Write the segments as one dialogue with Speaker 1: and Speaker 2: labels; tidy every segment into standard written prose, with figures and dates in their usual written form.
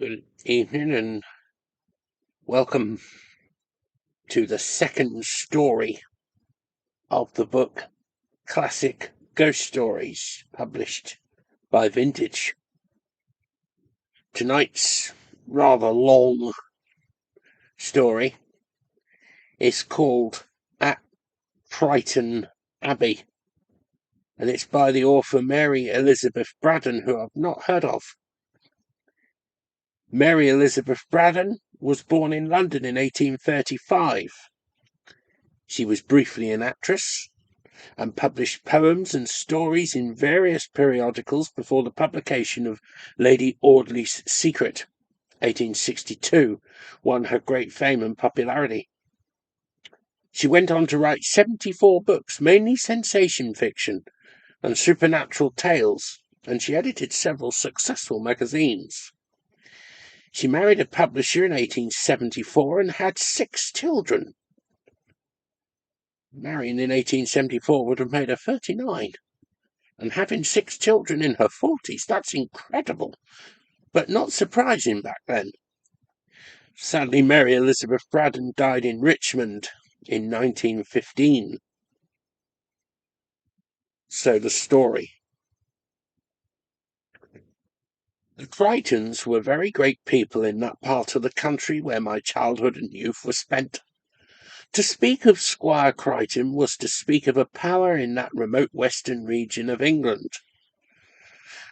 Speaker 1: Good evening and welcome to the second story of the book Classic Ghost Stories, published by Vintage. Tonight's rather long story is called At Chrighton Abbey, and it's by the author Mary Elizabeth Braddon, who I've not heard of. Mary Elizabeth Braddon was born in London in 1835. She was briefly an actress and published poems and stories in various periodicals before the publication of Lady Audley's Secret, 1862, won her great fame and popularity. She went on to write 74 books, mainly sensation fiction and supernatural tales, and she edited several successful magazines. She married a publisher in 1874 and had 6 children. Marrying in 1874 would have made her 39. And having 6 children in her 40s, that's incredible, but not surprising back then. Sadly, Mary Elizabeth Braddon died in Richmond in 1915. So the story. The Chritons were very great people in that part of the country where my childhood and youth were spent. To speak of Squire Chrighton was to speak of a power in that remote western region of England.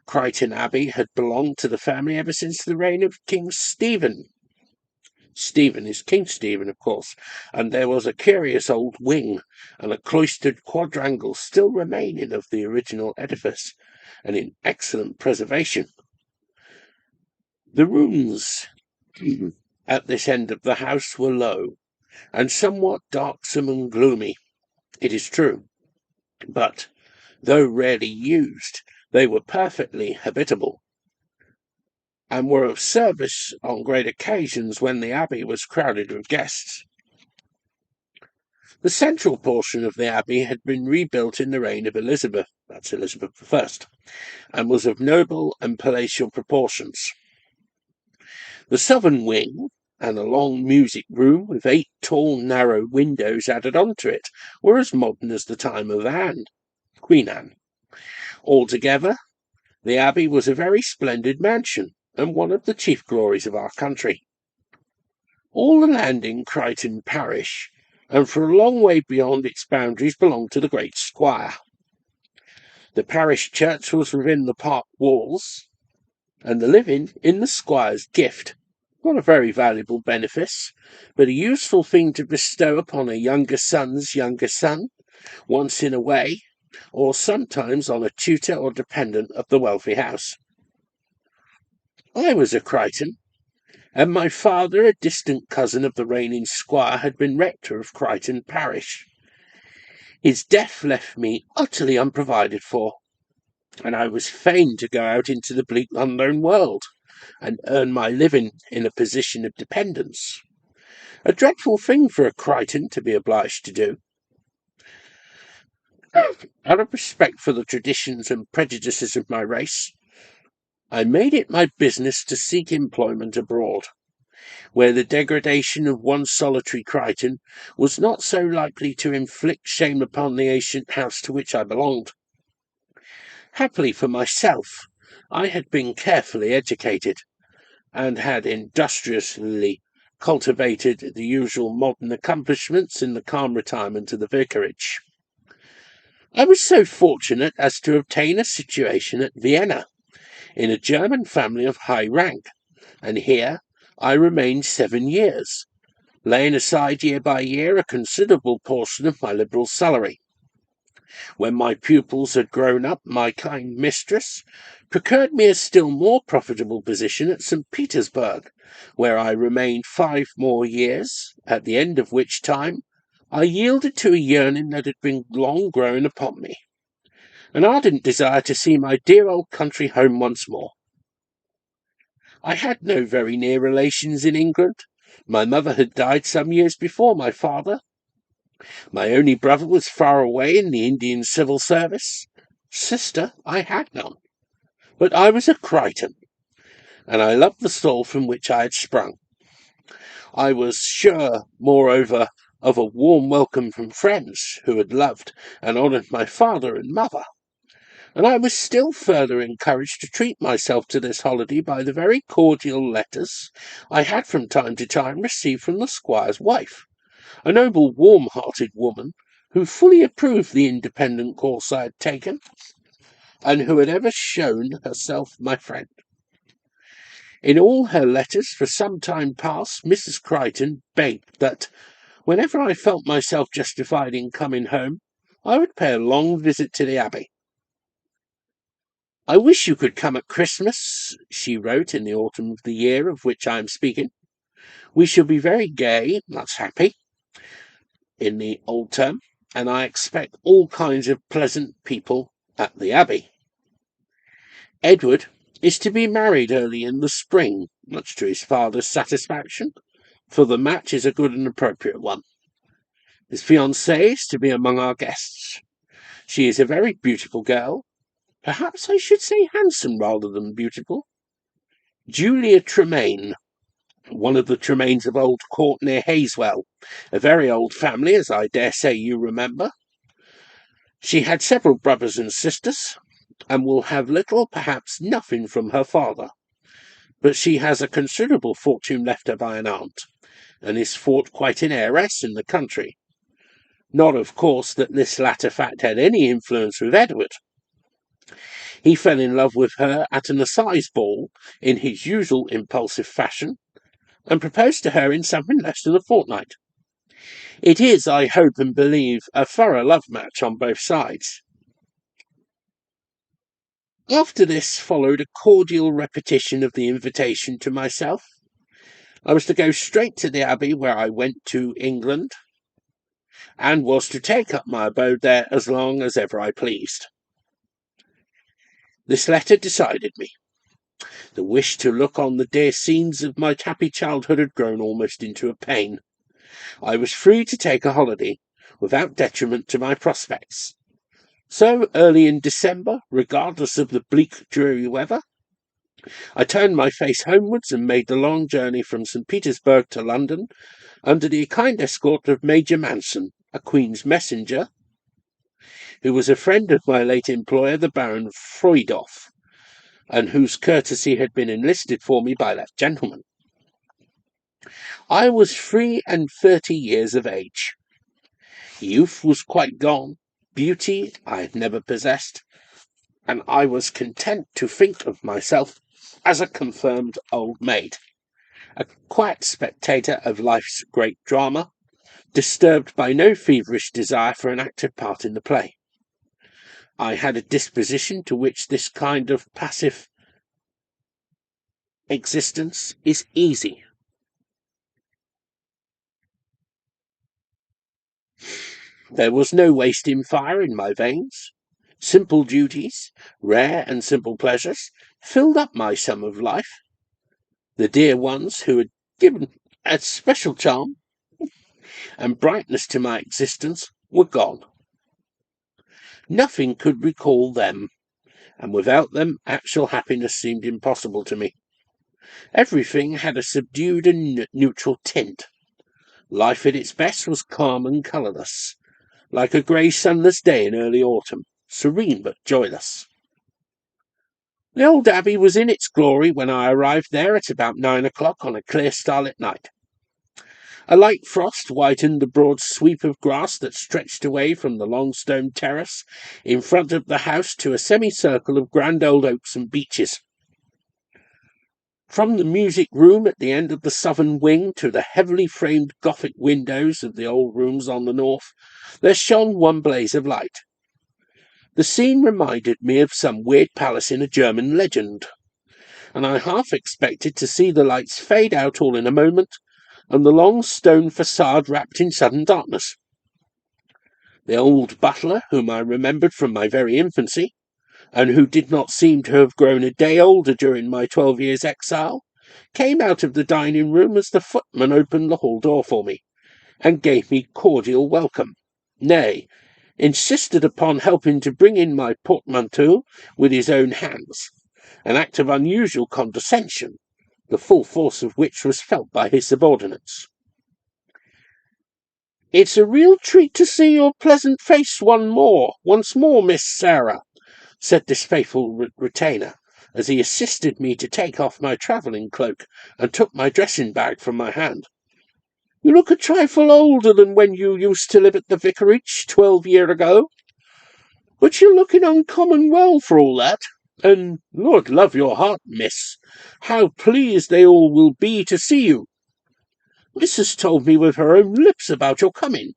Speaker 1: Chrighton Abbey had belonged to the family ever since the reign of King Stephen. Stephen is King Stephen, of course, and there was a curious old wing and a cloistered quadrangle still remaining of the original edifice, and in excellent preservation. The rooms at this end of the house were low, and somewhat darksome and gloomy, it is true, but, though rarely used, they were perfectly habitable, and were of service on great occasions when the abbey was crowded with guests. The central portion of the abbey had been rebuilt in the reign of Elizabeth, that's Elizabeth I, and was of noble and palatial proportions. The southern wing, and a long music room with 8 tall narrow windows added on to it, were as modern as the time of Queen Anne. Altogether, the abbey was a very splendid mansion, and one of the chief glories of our country. All the land in Chrighton parish, and for a long way beyond its boundaries, belonged to the great squire. The parish church was within the park walls, and the living in the squire's gift. Not a very valuable benefice, but a useful thing to bestow upon a younger son's younger son, once in a way, or sometimes on a tutor or dependent of the wealthy house. I was a Chrighton, and my father, a distant cousin of the reigning squire, had been rector of Chrighton parish. His death left me utterly unprovided for, and I was fain to go out into the bleak unknown world and earn my living in a position of dependence. A dreadful thing for a Chrighton to be obliged to do. Out of respect for the traditions and prejudices of my race, I made it my business to seek employment abroad, where the degradation of one solitary Chrighton was not so likely to inflict shame upon the ancient house to which I belonged. Happily for myself, I had been carefully educated, and had industriously cultivated the usual modern accomplishments in the calm retirement of the vicarage. I was so fortunate as to obtain a situation at Vienna, in a German family of high rank, and here I remained 7 years, laying aside year by year a considerable portion of my liberal salary. When my pupils had grown up, my kind mistress procured me a still more profitable position at St. Petersburg, where I remained 5 more years, at the end of which time I yielded to a yearning that had been long growing upon me, an ardent desire to see my dear old country home once more. I had no very near relations in England. My mother had died some years before my father. My only brother was far away in the Indian civil service. Sister I had none. But I was a Chrighton, and I loved the stall from which I had sprung. I was sure, moreover, of a warm welcome from friends who had loved and honoured my father and mother, and I was still further encouraged to treat myself to this holiday by the very cordial letters I had from time to time received from the squire's wife, a noble, warm-hearted woman, who fully approved the independent course I had taken, and who had ever shown herself my friend. In all her letters for some time past, Mrs. Chrighton begged that, whenever I felt myself justified in coming home, I would pay a long visit to the Abbey. "I wish you could come at Christmas," she wrote in the autumn of the year of which I am speaking. "We shall be very gay, that's happy, in the old term, and I expect all kinds of pleasant people at the Abbey. Edward is to be married early in the spring, much to his father's satisfaction, for the match is a good and appropriate one. His fiancée is to be among our guests. She is a very beautiful girl, perhaps I should say handsome rather than beautiful. Julia Tremaine, one of the Tremaines of Old Court near Hazewell, a very old family, as I dare say you remember. She had several brothers and sisters, and will have little, perhaps nothing, from her father. But she has a considerable fortune left her by an aunt, and is thought quite an heiress in the country. Not, of course, that this latter fact had any influence with Edward. He fell in love with her at an assize ball in his usual impulsive fashion, and proposed to her in something less than a fortnight. It is, I hope and believe, a thorough love match on both sides." After this followed a cordial repetition of the invitation to myself. I was to go straight to the Abbey, where I went to England, and was to take up my abode there as long as ever I pleased. This letter decided me. The wish to look on the dear scenes of my happy childhood had grown almost into a pain. I was free to take a holiday, without detriment to my prospects. So, early in December, regardless of the bleak, dreary weather, I turned my face homewards and made the long journey from St. Petersburg to London, under the kind escort of Major Manson, a Queen's messenger, who was a friend of my late employer, the Baron Freudoff, and whose courtesy had been enlisted for me by that gentleman. I was 33 years of age. Youth was quite gone. Beauty I had never possessed, and I was content to think of myself as a confirmed old maid, a quiet spectator of life's great drama, disturbed by no feverish desire for an active part in the play. I had a disposition to which this kind of passive existence is easy. There was no wasting fire in my veins. Simple duties, rare and simple pleasures, filled up my sum of life. The dear ones who had given a special charm and brightness to my existence were gone. Nothing could recall them, and without them actual happiness seemed impossible to me. Everything had a subdued and neutral tint. Life at its best was calm and colourless, like a grey sunless day in early autumn, serene but joyless. The old Abbey was in its glory when I arrived there at about 9 o'clock on a clear starlit night. A light frost whitened the broad sweep of grass that stretched away from the long stone terrace in front of the house to a semicircle of grand old oaks and beeches. From the music room at the end of the southern wing to the heavily framed Gothic windows of the old rooms on the north, there shone one blaze of light. The scene reminded me of some weird palace in a German legend, and I half expected to see the lights fade out all in a moment, and the long stone facade wrapped in sudden darkness. The old butler, whom I remembered from my very infancy, and who did not seem to have grown a day older during my 12 years' exile, came out of the dining-room as the footman opened the hall door for me, and gave me cordial welcome. Nay, insisted upon helping to bring in my portmanteau with his own hands, an act of unusual condescension, the full force of which was felt by his subordinates. "It's a real treat to see your pleasant face once more, Miss Sarah," said this faithful retainer, as he assisted me to take off my travelling cloak and took my dressing-bag from my hand. "You look a trifle older than when you used to live at the vicarage 12 year ago. But you're looking uncommon well for all that, and Lord love your heart, miss, how pleased they all will be to see you. Missus told me with her own lips about your coming.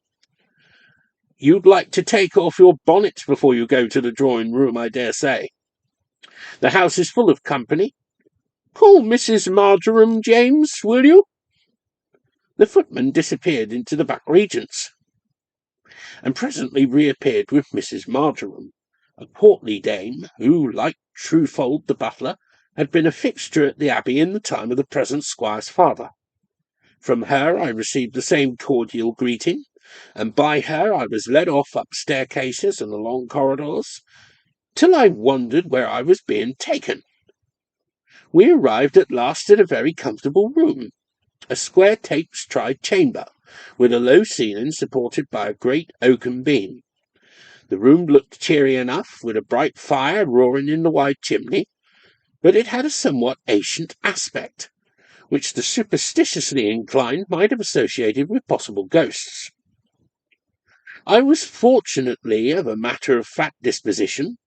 Speaker 1: You'd like to take off your bonnet before you go to the drawing-room, I dare say. The house is full of company. Call Mrs. Marjoram, James, will you?" The footman disappeared into the back regions, and presently reappeared with Mrs. Marjoram, a portly dame who, like Trufold the butler, had been a fixture at the Abbey in the time of the present squire's father. From her I received the same cordial greeting, and by her I was led off up staircases and along corridors, till I wondered where I was being taken. We arrived at last at a very comfortable room, a square tapes-tried chamber, with a low ceiling supported by a great oaken beam. The room looked cheery enough, with a bright fire roaring in the wide chimney, but it had a somewhat ancient aspect, which the superstitiously inclined might have associated with possible ghosts. I was fortunately of a matter-of-fact disposition,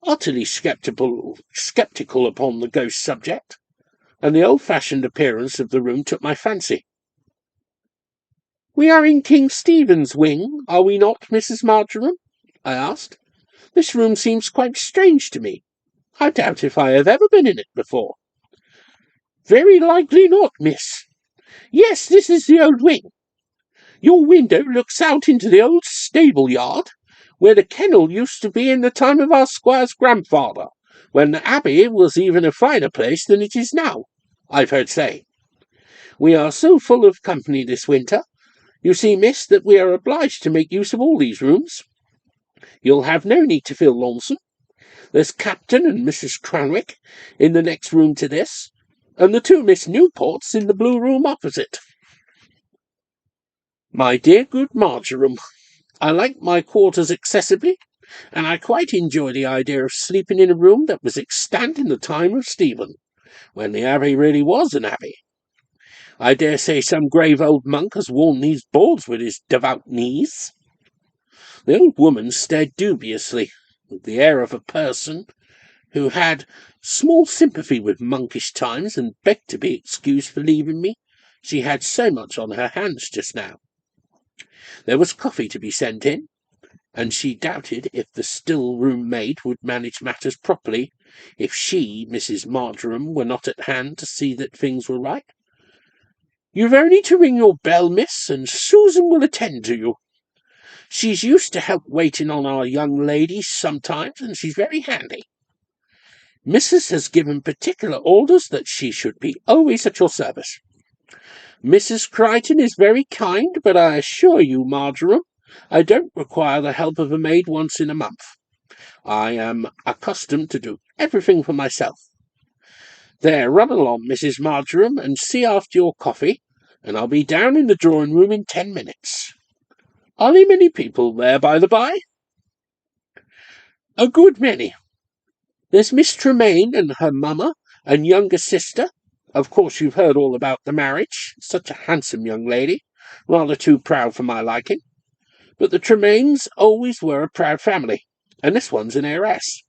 Speaker 1: utterly sceptical upon the ghost subject, and the old-fashioned appearance of the room took my fancy. "We are in King Stephen's wing, are we not, Mrs. Marjoram?" I asked. "This room seems quite strange to me. I doubt if I have ever been in it before." "Very likely not, miss. Yes, this is the old wing. Your window looks out into the old stable-yard, where the kennel used to be in the time of our squire's grandfather, when the Abbey was even a finer place than it is now, I've heard say. We are so full of company this winter, you see, miss, that we are obliged to make use of all these rooms. You'll have no need to feel lonesome. There's Captain and Mrs. Cranwick in the next room to this, and the two Miss Newports in the blue room opposite." "My dear good Marjoram, I like my quarters excessively, and I quite enjoy the idea of sleeping in a room that was extant in the time of Stephen, when the Abbey really was an abbey. I dare say some grave old monk has worn these boards with his devout knees." The old woman stared dubiously, with the air of a person who had small sympathy with monkish times, and begged to be excused for leaving me. She had so much on her hands just now. There was coffee to be sent in, and she doubted if the still-room maid would manage matters properly if she, Mrs. Marjoram, were not at hand to see that things were right. "You've only to ring your bell, miss, and Susan will attend to you. She's used to help waiting on our young ladies sometimes, and she's very handy. Missus has given particular orders that she should be always at your service. Mrs. Chrighton is very kind, but I assure you, Marjoram, I don't require the help of a maid once in a month. I am accustomed to do everything for myself. There, run along, Mrs. Marjoram, and see after your coffee, and I'll be down in the drawing-room in 10 minutes. Are there many people there, by the by?" "A good many. There's Miss Tremaine and her mamma and younger sister. Of course you've heard all about the marriage. Such a handsome young lady, rather too proud for my liking. But the Tremaines always were a proud family, and this one's an heiress.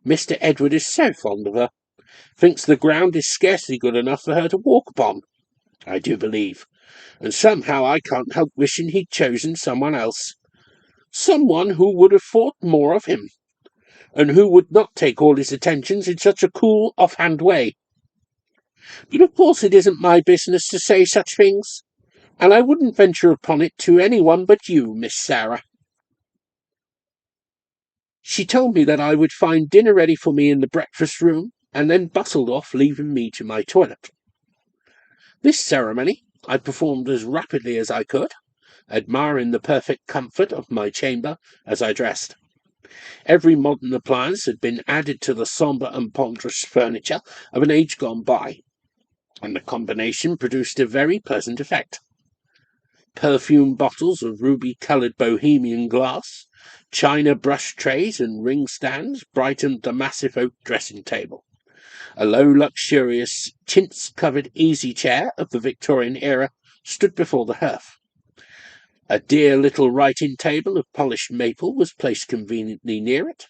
Speaker 1: Mr. Edward is so fond of her, thinks the ground is scarcely good enough for her to walk upon, I do believe, and somehow I can't help wishing he'd chosen someone else, someone who would have thought more of him, and who would not take all his attentions in such a cool, off-hand way. But of course it isn't my business to say such things, and I wouldn't venture upon it to any one but you, Miss Sarah." She told me that I would find dinner ready for me in the breakfast-room, and then bustled off, leaving me to my toilet. This ceremony I performed as rapidly as I could, admiring the perfect comfort of my chamber as I dressed. Every modern appliance had been added to the sombre and ponderous furniture of an age gone by, and the combination produced a very pleasant effect. Perfume bottles of ruby-coloured bohemian glass, china brush trays and ring stands brightened the massive oak dressing table. A low, luxurious, chintz-covered easy-chair of the Victorian era stood before the hearth. A dear little writing table of polished maple was placed conveniently near it,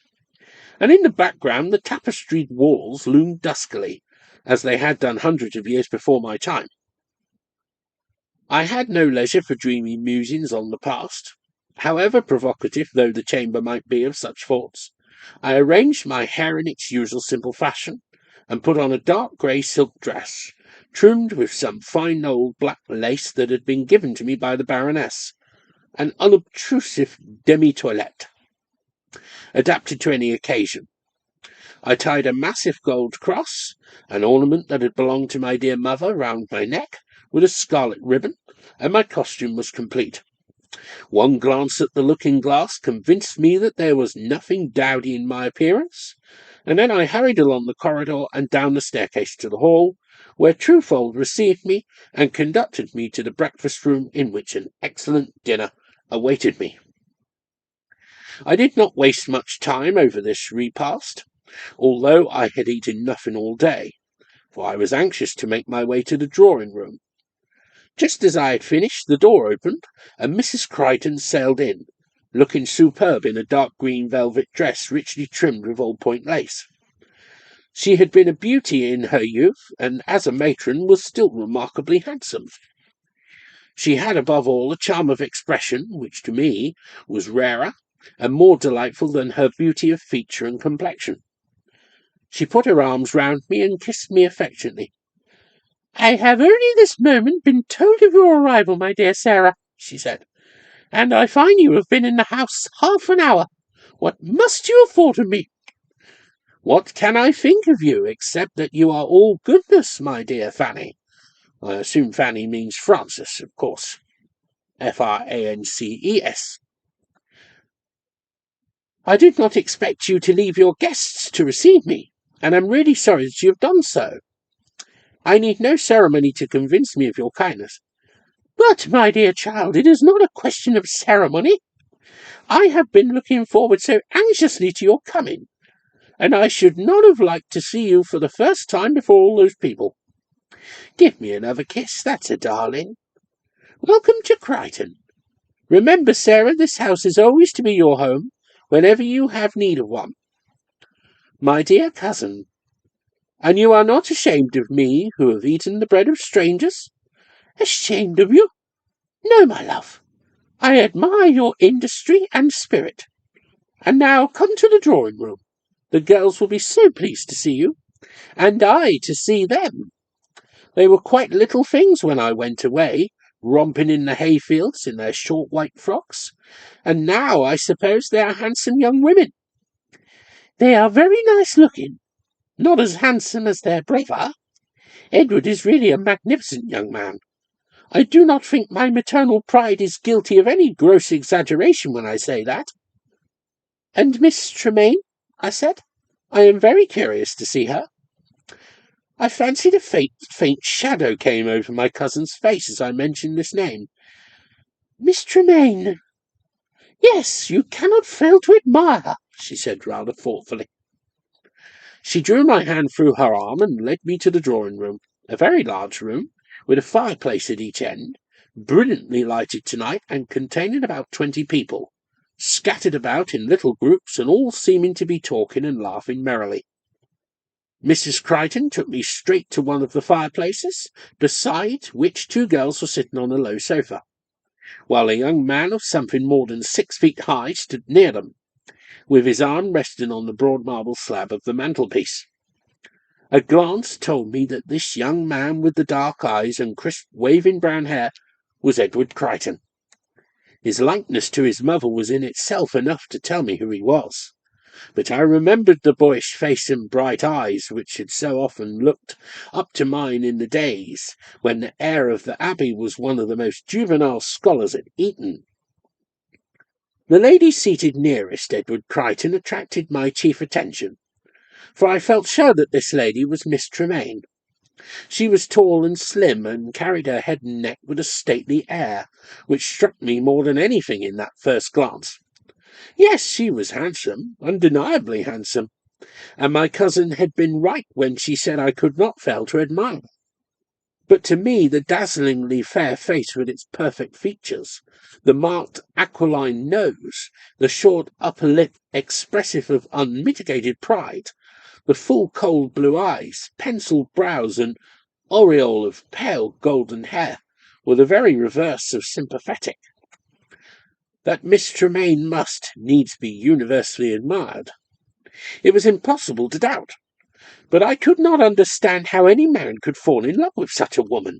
Speaker 1: and in the background the tapestried walls loomed duskily, as they had done hundreds of years before my time. I had no leisure for dreamy musings on the past. However provocative though the chamber might be of such thoughts, I arranged my hair in its usual simple fashion, and put on a dark grey silk dress, trimmed with some fine old black lace that had been given to me by the Baroness, an unobtrusive demi-toilette, adapted to any occasion. I tied a massive gold cross, an ornament that had belonged to my dear mother, round my neck, with a scarlet ribbon, and my costume was complete. One glance at the looking-glass convinced me that there was nothing dowdy in my appearance, and then I hurried along the corridor and down the staircase to the hall, where Truefold received me and conducted me to the breakfast-room, in which an excellent dinner awaited me. I did not waste much time over this repast, although I had eaten nothing all day, for I was anxious to make my way to the drawing-room. Just as I had finished, the door opened, and Mrs. Chrighton sailed in, looking superb in a dark green velvet dress richly trimmed with old point lace. She had been a beauty in her youth, and as a matron was still remarkably handsome. She had above all a charm of expression which to me was rarer and more delightful than her beauty of feature and complexion. She put her arms round me and kissed me affectionately. "I have only this moment been told of your arrival, my dear Sarah," she said, "and I find you have been in the house half an hour. What must you have thought of me?" "What can I think of you, except that you are all goodness, my dear Fanny?" I assume Fanny means Frances, of course. Frances. "I did not expect you to leave your guests to receive me, and am really sorry that you have done so. I need no ceremony to convince me of your kindness." "But, my dear child, it is not a question of ceremony. I have been looking forward so anxiously to your coming, and I should not have liked to see you for the first time before all those people. Give me another kiss, that's a darling. Welcome to Chrighton. Remember, Sarah, this house is always to be your home, whenever you have need of one. My dear cousin, and you are not ashamed of me, who have eaten the bread of strangers?" "Ashamed of you? No, my love. I admire your industry and spirit. And now come to the drawing-room. The girls will be so pleased to see you, and I to see them. They were quite little things when I went away, romping in the hayfields in their short white frocks, and now I suppose they are handsome young women." "They are very nice-looking. Not as handsome as their brother. Edward is really a magnificent young man. I do not think my maternal pride is guilty of any gross exaggeration when I say that." "And Miss Tremaine?" I said. "I am very curious to see her." I fancied a faint shadow came over my cousin's face as I mentioned this name. "Miss Tremaine? Yes, you cannot fail to admire her," she said rather thoughtfully. She drew my hand through her arm and led me to the drawing-room, a very large room, with a fireplace at each end, brilliantly lighted tonight and containing about 20 people, scattered about in little groups and all seeming to be talking and laughing merrily. Mrs. Chrighton took me straight to one of the fireplaces, beside which 2 girls were sitting on a low sofa, while a young man of something more than 6 feet high stood near them, with his arm resting on the broad marble slab of the mantelpiece. A glance told me that this young man with the dark eyes and crisp waving brown hair was Edward Chrighton. His likeness to his mother was in itself enough to tell me who he was, but I remembered the boyish face and bright eyes which had so often looked up to mine in the days when the heir of the Abbey was one of the most juvenile scholars at Eton. The lady seated nearest Edward Chrighton attracted my chief attention, for I felt sure that this lady was Miss Tremaine. She was tall and slim, and carried her head and neck with a stately air, which struck me more than anything in that first glance. Yes, she was handsome, undeniably handsome, and my cousin had been right when she said I could not fail to admire. But to me the dazzlingly fair face with its perfect features, the marked aquiline nose, the short upper lip expressive of unmitigated pride, the full cold blue eyes, pencilled brows, and aureole of pale golden hair, were the very reverse of sympathetic. That Miss Tremaine must needs be universally admired, it was impossible to doubt, but I could not understand how any man could fall in love with such a woman.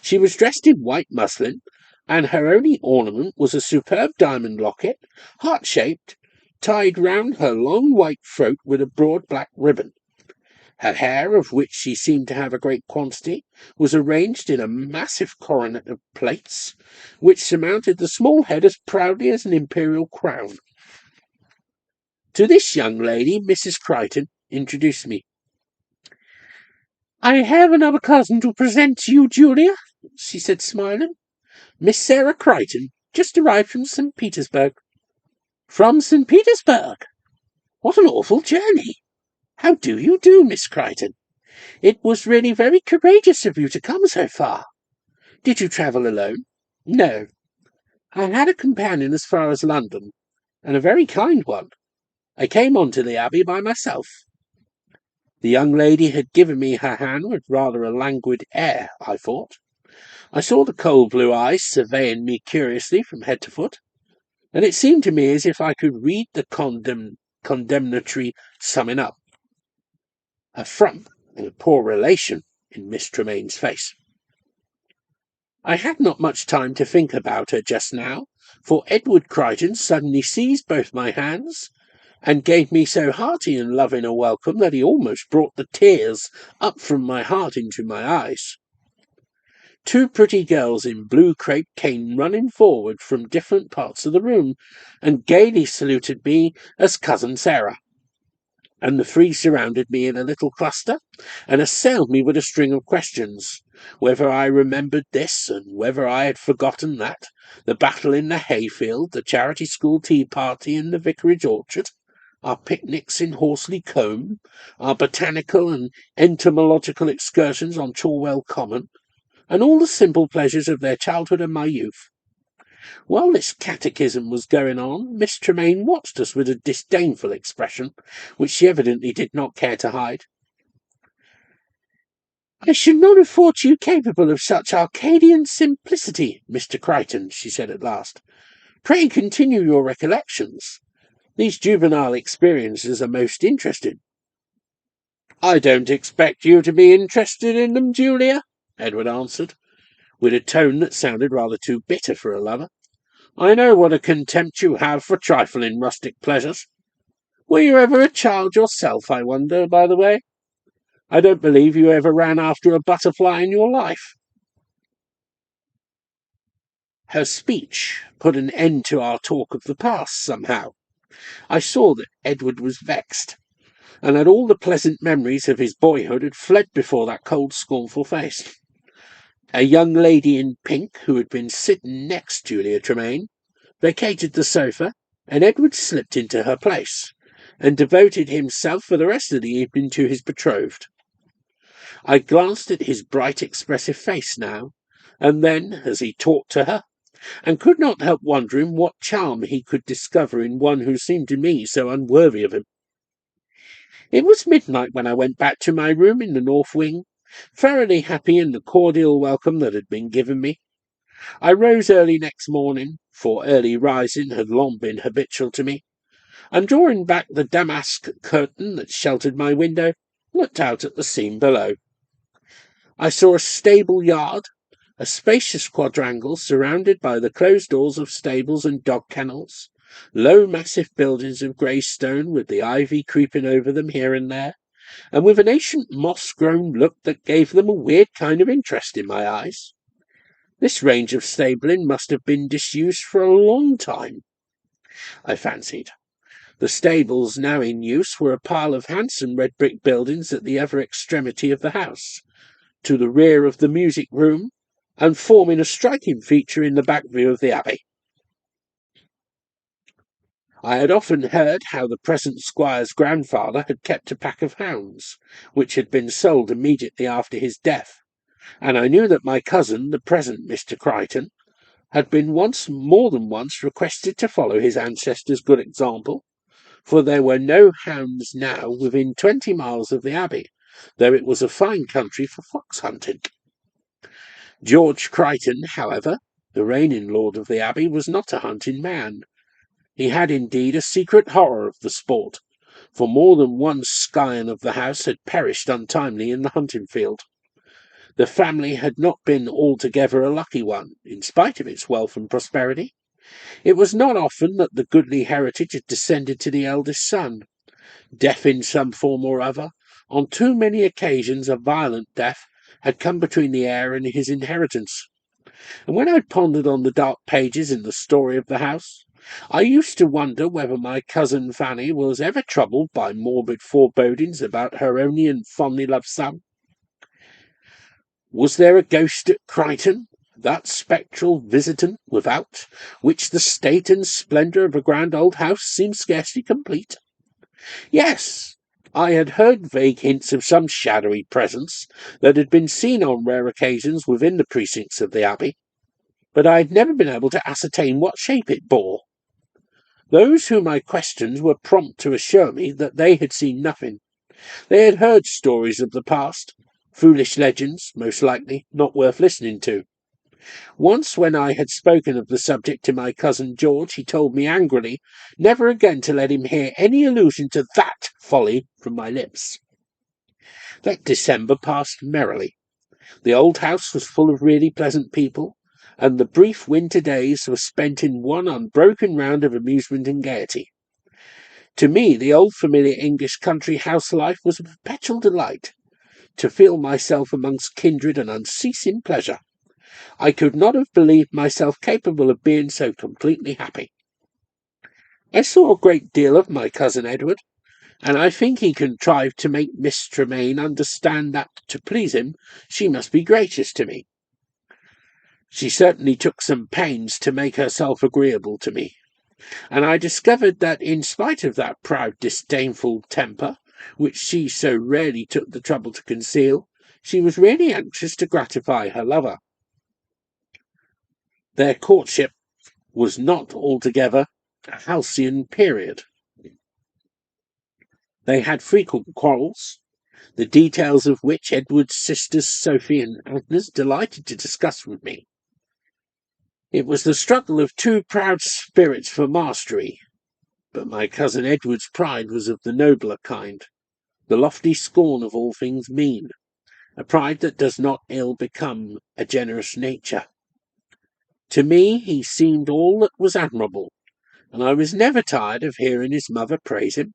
Speaker 1: She was dressed in white muslin, and her only ornament was a superb diamond locket, heart-shaped, tied round her long white throat with a broad black ribbon. Her hair, of which she seemed to have a great quantity, was arranged in a massive coronet of plaits, which surmounted the small head as proudly as an imperial crown. To this young lady Mrs. Chrighton introduced me. "I have another cousin to present to you, Julia," she said, smiling. "Miss Sarah Chrighton, just arrived from St. Petersburg." "From St. Petersburg? What an awful journey! How do you do, Miss Chrighton? It was really very courageous of you to come so far. Did you travel alone?" "No. I had a companion as far as London, and a very kind one. I came on to the Abbey by myself." The young lady had given me her hand with rather a languid air, I thought. I saw the cold blue eyes surveying me curiously from head to foot, and it seemed to me as if I could read the condemnatory summing up, affront and a poor relation, in Miss Tremaine's face. I had not much time to think about her just now, for Edward Chrighton suddenly seized both my hands and gave me so hearty and loving a welcome that he almost brought the tears up from my heart into my eyes. Two pretty girls in blue crape came running forward from different parts of the room, and gaily saluted me as Cousin Sarah, and the three surrounded me in a little cluster, and assailed me with a string of questions, whether I remembered this, and whether I had forgotten that, the battle in the hayfield, the charity school tea party in the vicarage orchard, our picnics in Horsley Combe, our botanical and entomological excursions on Chorwell Common, and all the simple pleasures of their childhood and my youth. While this catechism was going on, Miss Tremaine watched us with a disdainful expression, which she evidently did not care to hide. "I should not have thought you capable of such Arcadian simplicity, Mr. Chrighton," she said at last. "Pray continue your recollections. These juvenile experiences are most interesting." "I don't expect you to be interested in them, Julia," Edward answered, with a tone that sounded rather too bitter for a lover. "I know what a contempt you have for trifling rustic pleasures. Were you ever a child yourself, I wonder, by the way? I don't believe you ever ran after a butterfly in your life." Her speech put an end to our talk of the past, somehow. I saw that Edward was vexed, and that all the pleasant memories of his boyhood had fled before that cold, scornful face. A young lady in pink, who had been sitting next Julia Tremaine, vacated the sofa, and Edward slipped into her place, and devoted himself for the rest of the evening to his betrothed. I glanced at his bright, expressive face now, and then, as he talked to her, and could not help wondering what charm he could discover in one who seemed to me so unworthy of him. It was midnight when I went back to my room in the north wing, thoroughly happy in the cordial welcome that had been given me. I rose early next morning, for early rising had long been habitual to me, and drawing back the damask curtain that sheltered my window, looked out at the scene below. I saw a stable yard, a spacious quadrangle surrounded by the closed doors of stables and dog kennels, low massive buildings of grey stone with the ivy creeping over them here and there, and with an ancient moss-grown look that gave them a weird kind of interest in my eyes. This range of stabling must have been disused for a long time. I fancied. The stables now in use were a pile of handsome red brick buildings at the other extremity of the house, to the rear of the music room, and forming a striking feature in the back view of the Abbey. I had often heard how the present squire's grandfather had kept a pack of hounds, which had been sold immediately after his death, and I knew that my cousin, the present Mr. Chrighton, had been more than once requested to follow his ancestor's good example, for there were no hounds now within 20 miles of the Abbey, though it was a fine country for fox hunting. George Chrighton, however, the reigning lord of the Abbey, was not a hunting man. He had indeed a secret horror of the sport, for more than one scion of the house had perished untimely in the hunting field. The family had not been altogether a lucky one, in spite of its wealth and prosperity. It was not often that the goodly heritage had descended to the eldest son. Death in some form or other, on too many occasions a violent death, had come between the heir and his inheritance. And when I pondered on the dark pages in the story of the house, I used to wonder whether my cousin Fanny was ever troubled by morbid forebodings about her only and fondly loved son. Was there a ghost at Chrighton, that spectral visitant without which the state and splendour of a grand old house seemed scarcely complete? Yes, I had heard vague hints of some shadowy presence that had been seen on rare occasions within the precincts of the Abbey, but I had never been able to ascertain what shape it bore. Those whom I questioned were prompt to assure me that they had seen nothing. They had heard stories of the past, foolish legends, most likely, not worth listening to. Once, when I had spoken of the subject to my cousin George, he told me angrily never again to let him hear any allusion to that folly from my lips. That December passed merrily. The old house was full of really pleasant people, and the brief winter days were spent in one unbroken round of amusement and gaiety. To me, the old familiar English country house life was a perpetual delight. To feel myself amongst kindred and unceasing pleasure, I could not have believed myself capable of being so completely happy. I saw a great deal of my cousin Edward, and I think he contrived to make Miss Tremaine understand that, to please him, she must be gracious to me. She certainly took some pains to make herself agreeable to me, and I discovered that, in spite of that proud, disdainful temper, which she so rarely took the trouble to conceal, she was really anxious to gratify her lover. Their courtship was not altogether a halcyon period. They had frequent quarrels, the details of which Edward's sisters Sophie and Agnes delighted to discuss with me. It was the struggle of two proud spirits for mastery, but my cousin Edward's pride was of the nobler kind, the lofty scorn of all things mean, a pride that does not ill become a generous nature. To me he seemed all that was admirable, and I was never tired of hearing his mother praise him.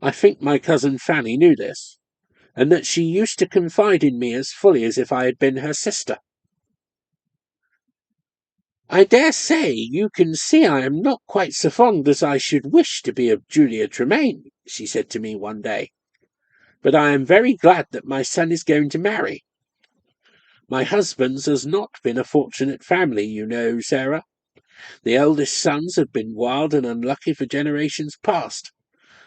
Speaker 1: I think my cousin Fanny knew this, and that she used to confide in me as fully as if I had been her sister. "I dare say you can see I am not quite so fond as I should wish to be of Julia Tremaine," she said to me one day, "but I am very glad that my son is going to marry. My husband's has not been a fortunate family, you know, Sarah. The eldest sons have been wild and unlucky for generations past,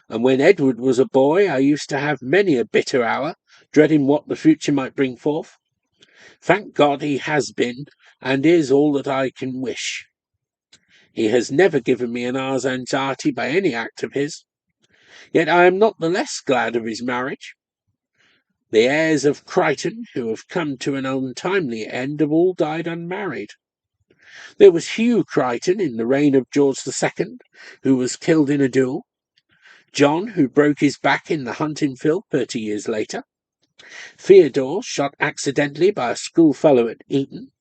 Speaker 1: and when Edward was a boy I used to have many a bitter hour, dreading what the future might bring forth. Thank God he has been, and is, all that I can wish. He has never given me an hour's anxiety by any act of his, yet I am not the less glad of his marriage. The heirs of Chrighton, who have come to an untimely end, have all died unmarried. There was Hugh Chrighton in the reign of George II, who was killed in a duel. John, who broke his back in the hunting field 30 years later. Theodore, shot accidentally by a schoolfellow at Eton.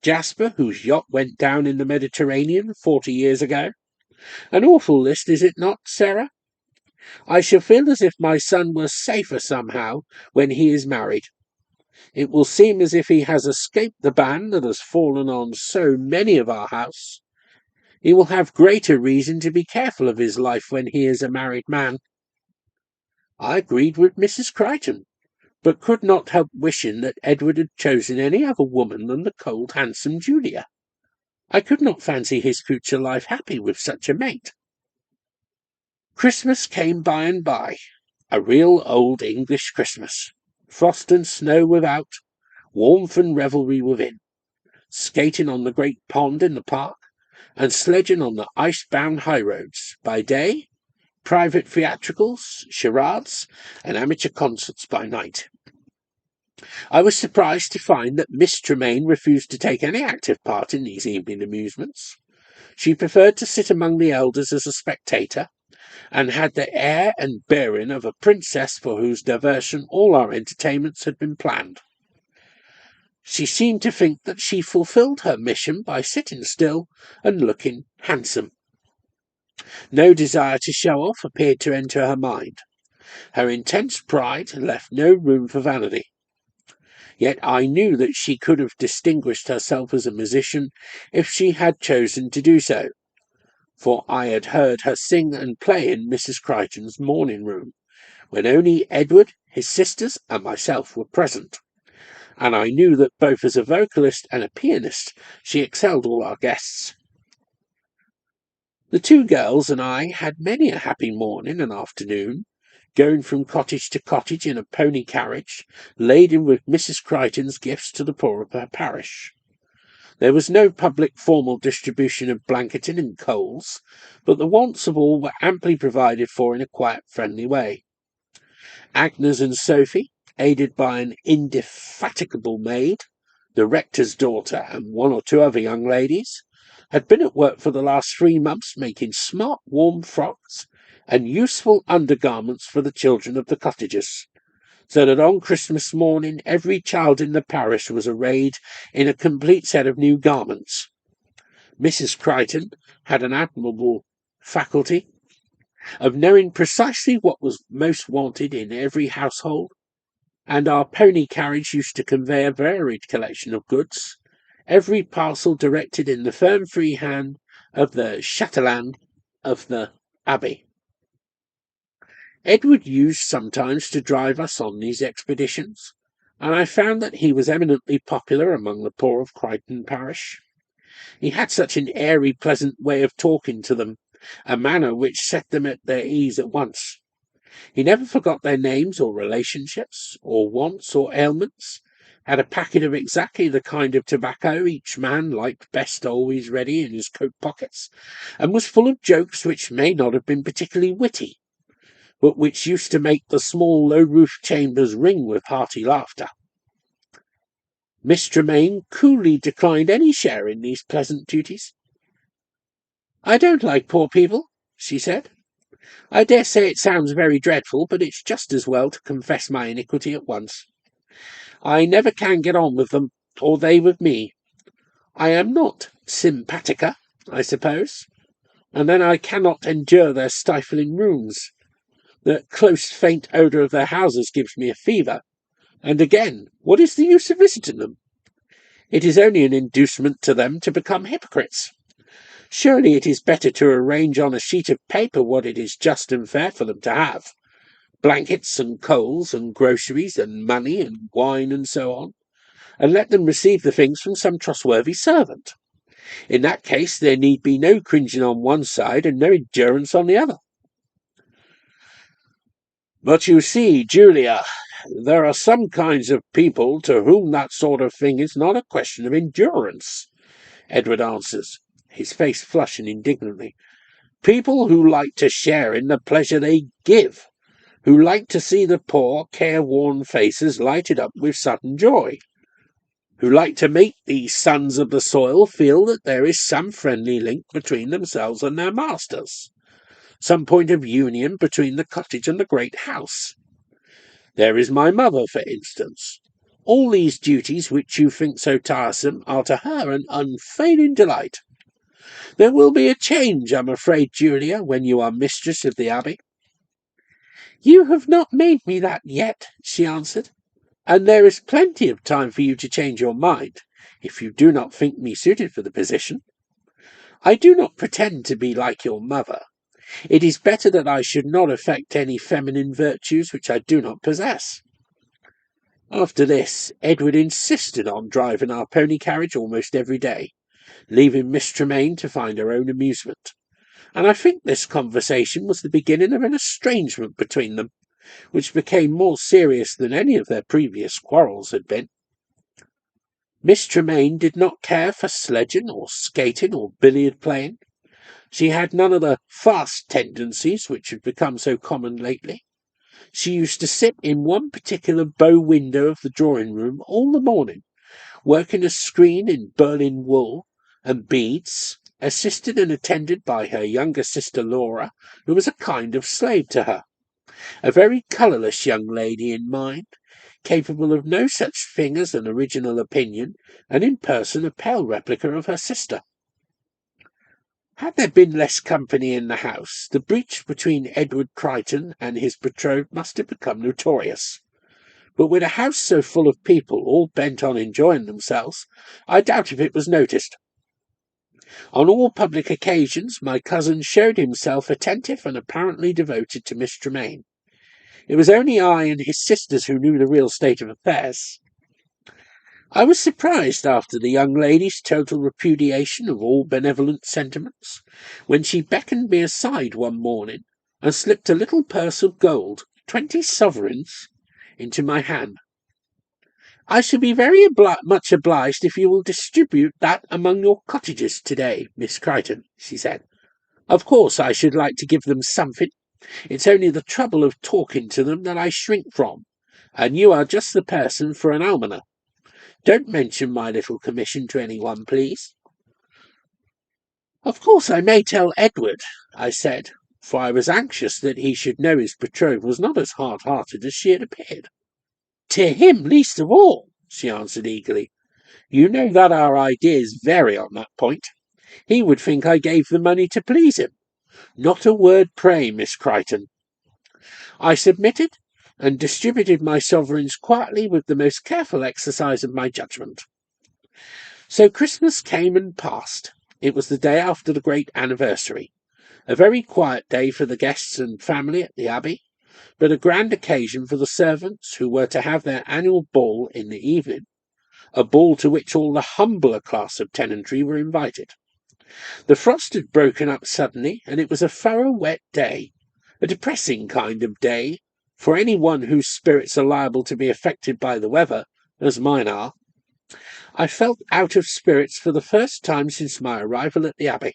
Speaker 1: Jasper, whose yacht went down in the Mediterranean 40 years ago. An awful list, is it not, Sarah? I shall feel as if my son were safer somehow when he is married. It will seem as if he has escaped the ban that has fallen on so many of our house. He will have greater reason to be careful of his life when he is a married man." I agreed with Mrs. Chrighton, but could not help wishing that Edward had chosen any other woman than the cold, handsome Julia. I could not fancy his future life happy with such a mate. Christmas came by and by, a real old English Christmas. Frost and snow without, warmth and revelry within, skating on the great pond in the park, and sledging on the ice-bound highroads by day, private theatricals, charades, and amateur concerts by night. I was surprised to find that Miss Tremaine refused to take any active part in these evening amusements. She preferred to sit among the elders as a spectator, and had the air and bearing of a princess for whose diversion all our entertainments had been planned. She seemed to think that she fulfilled her mission by sitting still and looking handsome. No desire to show off appeared to enter her mind. Her intense pride left no room for vanity. Yet I knew that she could have distinguished herself as a musician if she had chosen to do so, for I had heard her sing and play in Mrs. Chrighton's morning room, when only Edward, his sisters, and myself were present, and I knew that both as a vocalist and a pianist she excelled all our guests. The two girls and I had many a happy morning and afternoon, going from cottage to cottage in a pony carriage, laden with Mrs. Chrighton's gifts to the poor of her parish. There was no public formal distribution of blanketing and coals, but the wants of all were amply provided for in a quiet, friendly way. Agnes and Sophie, aided by an indefatigable maid, the rector's daughter, and one or two other young ladies, had been at work for the last 3 months making smart, warm frocks and useful undergarments for the children of the cottagers, so that on Christmas morning every child in the parish was arrayed in a complete set of new garments. Mrs. Chrighton had an admirable faculty of knowing precisely what was most wanted in every household, and our pony carriage used to convey a varied collection of goods, every parcel directed in the firm free hand of the châtelaine of the Abbey. Edward used sometimes to drive us on these expeditions, and I found that he was eminently popular among the poor of Chrighton parish. He had such an airy, pleasant way of talking to them, a manner which set them at their ease at once. He never forgot their names or relationships, or wants or ailments, had a packet of exactly the kind of tobacco each man liked best always ready in his coat pockets, and was full of jokes which may not have been particularly witty, but which used to make the small low-roofed chambers ring with hearty laughter. Miss Tremaine coolly declined any share in these pleasant duties. "I don't like poor people," she said. "I dare say it sounds very dreadful, but it's just as well to confess my iniquity at once. I never can get on with them, or they with me. I am not simpatica, I suppose, and then I cannot endure their stifling rooms. The close, faint odour of their houses gives me a fever, and again, what is the use of visiting them? It is only an inducement to them to become hypocrites. Surely it is better to arrange on a sheet of paper what it is just and fair for them to have, blankets and coals and groceries and money and wine and so on, and let them receive the things from some trustworthy servant. In that case there need be no cringing on one side and no endurance on the other." "But you see, Julia, there are some kinds of people to whom that sort of thing is not a question of endurance," Edward answers, his face flushing indignantly. "People who like to share in the pleasure they give, who like to see the poor, careworn faces lighted up with sudden joy, who like to make these sons of the soil feel that there is some friendly link between themselves and their masters, some point of union between the cottage and the great house. There is my mother, for instance. All these duties which you think so tiresome are to her an unfailing delight. There will be a change, I'm afraid, Julia, when you are mistress of the Abbey." "You have not made me that yet," she answered, "and there is plenty of time for you to change your mind, if you do not think me suited for the position. I do not pretend to be like your mother. It is better that I should not affect any feminine virtues which I do not possess. After this, Edward insisted on driving our pony carriage almost every day, leaving Miss Tremaine to find her own amusement, and I think this conversation was the beginning of an estrangement between them, which became more serious than any of their previous quarrels had been. Miss Tremaine did not care for sledging or skating or billiard playing. She had none of the fast tendencies which have become so common lately. She used to sit in one particular bow window of the drawing-room all the morning, working a screen in Berlin wool and beads, assisted and attended by her younger sister Laura, who was a kind of slave to her, a very colourless young lady in mind, capable of no such thing as an original opinion, and in person a pale replica of her sister. Had there been less company in the house, the breach between Edward Chrighton and his betrothed must have become notorious. But with a house so full of people, all bent on enjoying themselves, I doubt if it was noticed. On all public occasions, my cousin showed himself attentive and apparently devoted to Miss Tremaine. It was only I and his sisters who knew the real state of affairs. I was surprised, after the young lady's total repudiation of all benevolent sentiments, when she beckoned me aside one morning and slipped a little purse of gold, 20 sovereigns, into my hand. "I shall be very much obliged if you will distribute that among your cottagers today, Miss Chrighton," she said. "Of course I should like to give them something. It's only the trouble of talking to them that I shrink from, and you are just the person for an almoner. Don't mention my little commission to anyone, please." "Of course I may tell Edward," I said, for I was anxious that he should know his betrothed was not as hard-hearted as she had appeared. "To him least of all," she answered eagerly. "You know that our ideas vary on that point. He would think I gave the money to please him. Not a word, pray, Miss Chrighton." I submitted, and distributed my sovereigns quietly with the most careful exercise of my judgment. So Christmas came and passed. It was the day after the great anniversary, a very quiet day for the guests and family at the Abbey, but a grand occasion for the servants who were to have their annual ball in the evening, a ball to which all the humbler class of tenantry were invited. The frost had broken up suddenly, and it was a thorough wet day, a depressing kind of day for any one whose spirits are liable to be affected by the weather, as mine are. I felt out of spirits for the first time since my arrival at the Abbey.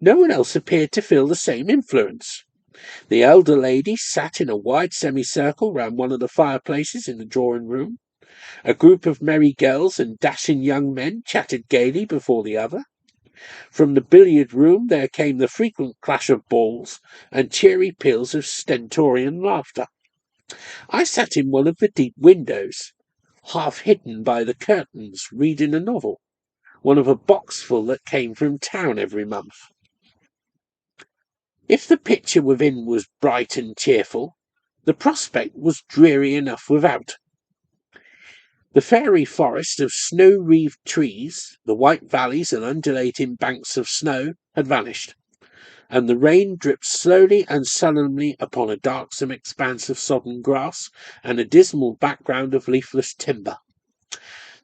Speaker 1: No one else appeared to feel the same influence. The elder lady sat in a wide semicircle round one of the fireplaces in the drawing-room. A group of merry girls and dashing young men chatted gaily before the other. From the billiard-room there came the frequent clash of balls and cheery peals of stentorian laughter. I sat in one of the deep windows, half hidden by the curtains, reading a novel, one of a boxful that came from town every month. If the picture within was bright and cheerful, the prospect was dreary enough without. The fairy forest of snow-wreathed trees, the white valleys and undulating banks of snow had vanished, and the rain dripped slowly and sullenly upon a darksome expanse of sodden grass and a dismal background of leafless timber.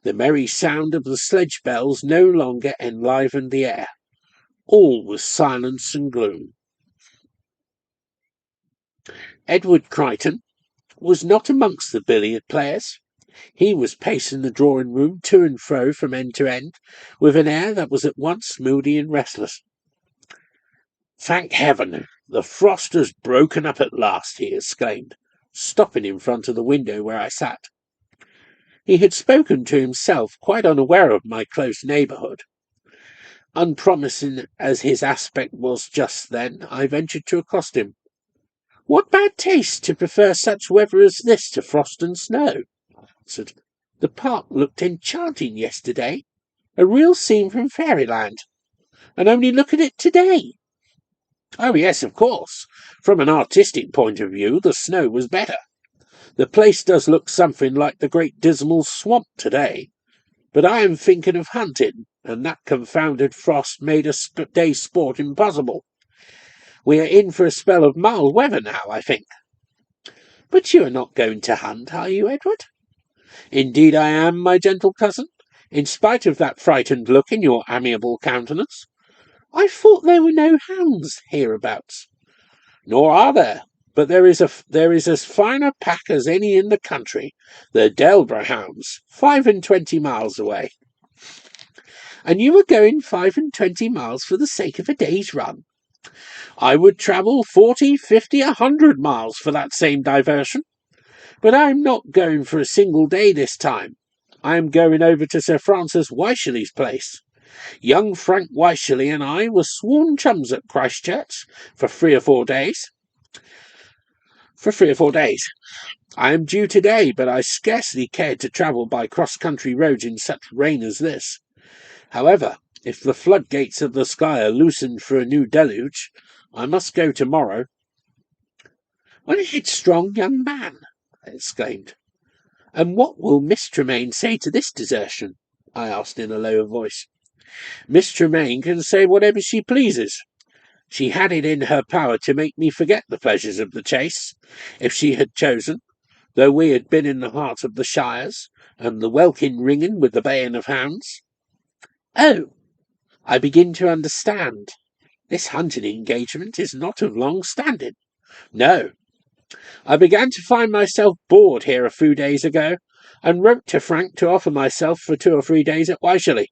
Speaker 1: The merry sound of the sledge bells no longer enlivened the air. All was silence and gloom. Edward Chrighton was not amongst the billiard players. He was pacing the drawing-room to and fro from end to end, with an air that was at once moody and restless. "Thank heaven, the frost has broken up at last," he exclaimed, stopping in front of the window where I sat. He had spoken to himself, quite unaware of my close neighbourhood. Unpromising as his aspect was just then, I ventured to accost him. "What bad taste to prefer such weather as this to frost and snow," I answered. "The park looked enchanting yesterday, a real scene from fairyland, and only look at it today." "Oh, yes, of course. From an artistic point of view, the snow was better. The place does look something like the great dismal swamp today, but I am thinking of hunting, and that confounded frost made a day's sport impossible. We are in for a spell of mild weather now, I think. But you are not going to hunt, are you, Edward? Indeed I am, my gentle cousin, in spite of that frightened look in your amiable countenance. I thought there were no hounds hereabouts. Nor are there, but there is as fine a pack as any in the country, the Delborough hounds, 25 miles away. And you are going 25 miles for the sake of a day's run? I would travel 40, 50, 100 miles for that same diversion. But I am not going for a single day this time. I am going over to Sir Francis Wycherley's place. Young Frank Wycherley and I were sworn chums at Christchurch for 3 or 4 days. I am due today, but I scarcely cared to travel by cross-country roads in such rain as this. However, if the floodgates of the sky are loosened for a new deluge, I must go tomorrow. What a headstrong young man! I exclaimed. And what will Miss Tremaine say to this desertion? I asked in a lower voice. Miss Tremaine can say whatever she pleases. She had it in her power to make me forget the pleasures of the chase, if she had chosen, though we had been in the heart of the shires, and the welkin ringing with the baying of hounds. Oh, I begin to understand. This hunting engagement is not of long standing. No. I began to find myself bored here a few days ago, and wrote to Frank to offer myself for 2 or 3 days at Wycherley.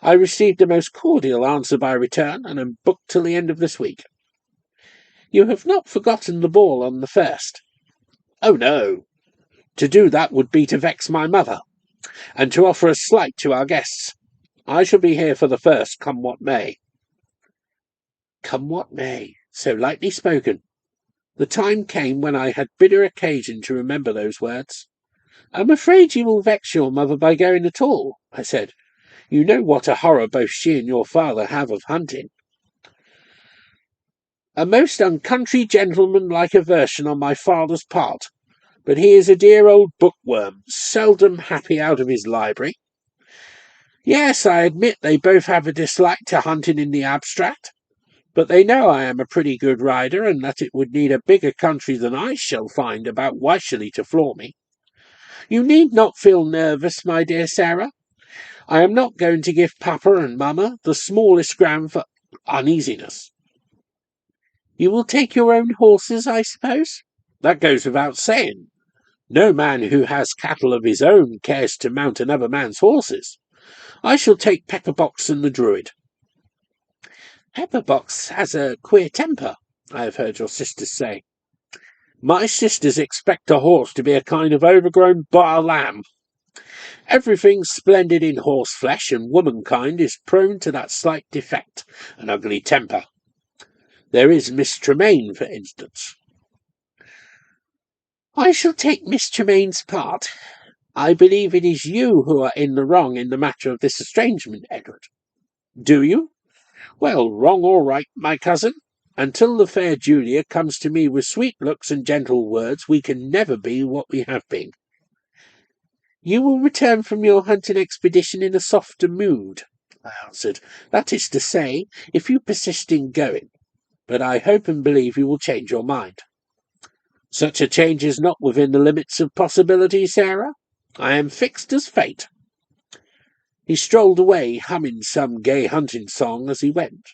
Speaker 1: I received a most cordial answer by return, and am booked till the end of this week. You have not forgotten the ball on the 1st? Oh, no. To do that would be to vex my mother, and to offer a slight to our guests. I shall be here for the 1st, come what may. Come what may, so lightly spoken. The time came when I had bitter occasion to remember those words. I'm afraid you will vex your mother by going at all, I said. You know what a horror both she and your father have of hunting. A most uncountry gentleman-like aversion on my father's part, but he is a dear old bookworm, seldom happy out of his library. Yes, I admit they both have a dislike to hunting in the abstract, but they know I am a pretty good rider, and that it would need a bigger country than I shall find about Wycherley to floor me. You need not feel nervous, my dear Sarah. I am not going to give Papa and Mamma the smallest ground for uneasiness. You will take your own horses, I suppose? That goes without saying. No man who has cattle of his own cares to mount another man's horses. I shall take Pepperbox and the Druid. Pepperbox has a queer temper, I have heard your sisters say. My sisters expect a horse to be a kind of overgrown bar lamb. Everything splendid in horse-flesh and womankind is prone to that slight defect, an ugly temper. There is Miss Tremaine, for instance. I shall take Miss Tremaine's part. I believe it is you who are in the wrong in the matter of this estrangement, Edward. Do you? Well, wrong or right, my cousin, until the fair Julia comes to me with sweet looks and gentle words, we can never be what we have been. You will return from your hunting expedition in a softer mood, I answered. That is to say, if you persist in going. But I hope and believe you will change your mind. Such a change is not within the limits of possibility, Sarah. I am fixed as fate. He strolled away, humming some gay hunting song as he went.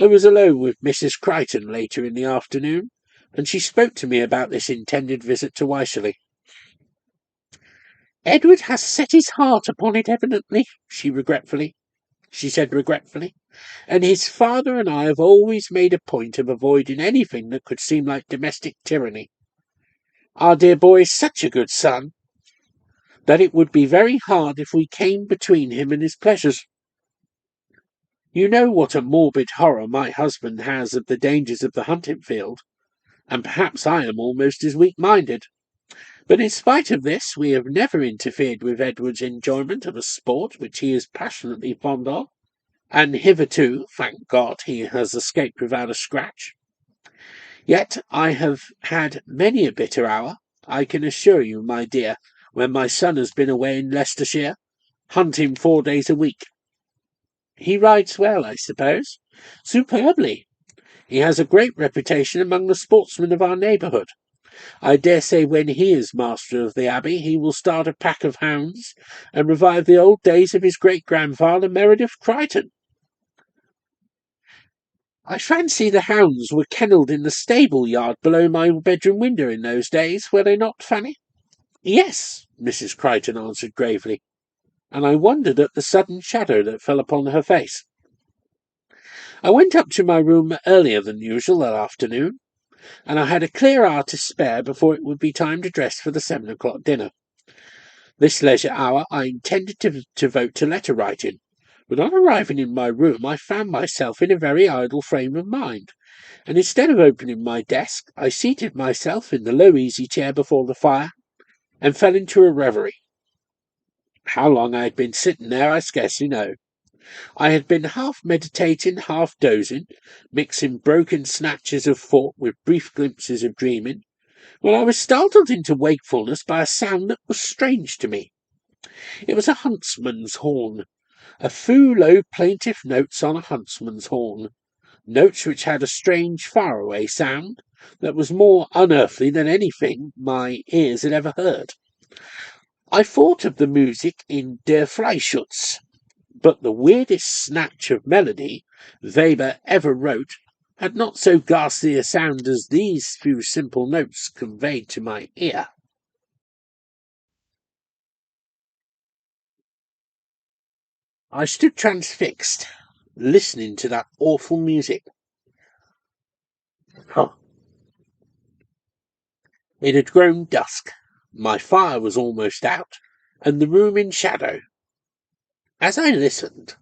Speaker 1: I was alone with Mrs. Chrighton later in the afternoon, and she spoke to me about this intended visit to Wycherley. Edward has set his heart upon it evidently, she said regretfully, and his father and I have always made a point of avoiding anything that could seem like domestic tyranny. Our dear boy is such a good son that it would be very hard if we came between him and his pleasures. You know what a morbid horror my husband has of the dangers of the hunting field, and perhaps I am almost as weak-minded. But in spite of this, we have never interfered with Edward's enjoyment of a sport which he is passionately fond of, and hitherto, thank God, he has escaped without a scratch. Yet I have had many a bitter hour, I can assure you, my dear, when my son has been away in Leicestershire, hunting 4 days a week. He rides well, I suppose. Superbly. He has a great reputation among the sportsmen of our neighbourhood. I dare say when he is master of the Abbey he will start a pack of hounds and revive the old days of his great-grandfather Meredith Chrighton. I fancy the hounds were kennelled in the stable yard below my bedroom window in those days, were they not, Fanny? Yes, Mrs. Chrighton answered gravely, and I wondered at the sudden shadow that fell upon her face. I went up to my room earlier than usual that afternoon, and I had a clear hour to spare before it would be time to dress for the 7 o'clock dinner. This leisure hour I intended to devote to letter writing, but on arriving in my room I found myself in a very idle frame of mind, and instead of opening my desk I seated myself in the low easy-chair before the fire and fell into a reverie. How long I had been sitting there I scarcely know. I had been half meditating, half dozing, mixing broken snatches of thought with brief glimpses of dreaming, when I was startled into wakefulness by a sound that was strange to me. It was a huntsman's horn, a few low plaintive notes on a huntsman's horn, notes which had a strange far-away sound that was more unearthly than anything my ears had ever heard. I thought of the music in Der Freischütz, but the weirdest snatch of melody Weber ever wrote had not so ghastly a sound as these few simple notes conveyed to my ear. I stood transfixed, listening to that awful music. Huh. It had grown dusk, my fire was almost out, and the room in shadow. As I listened,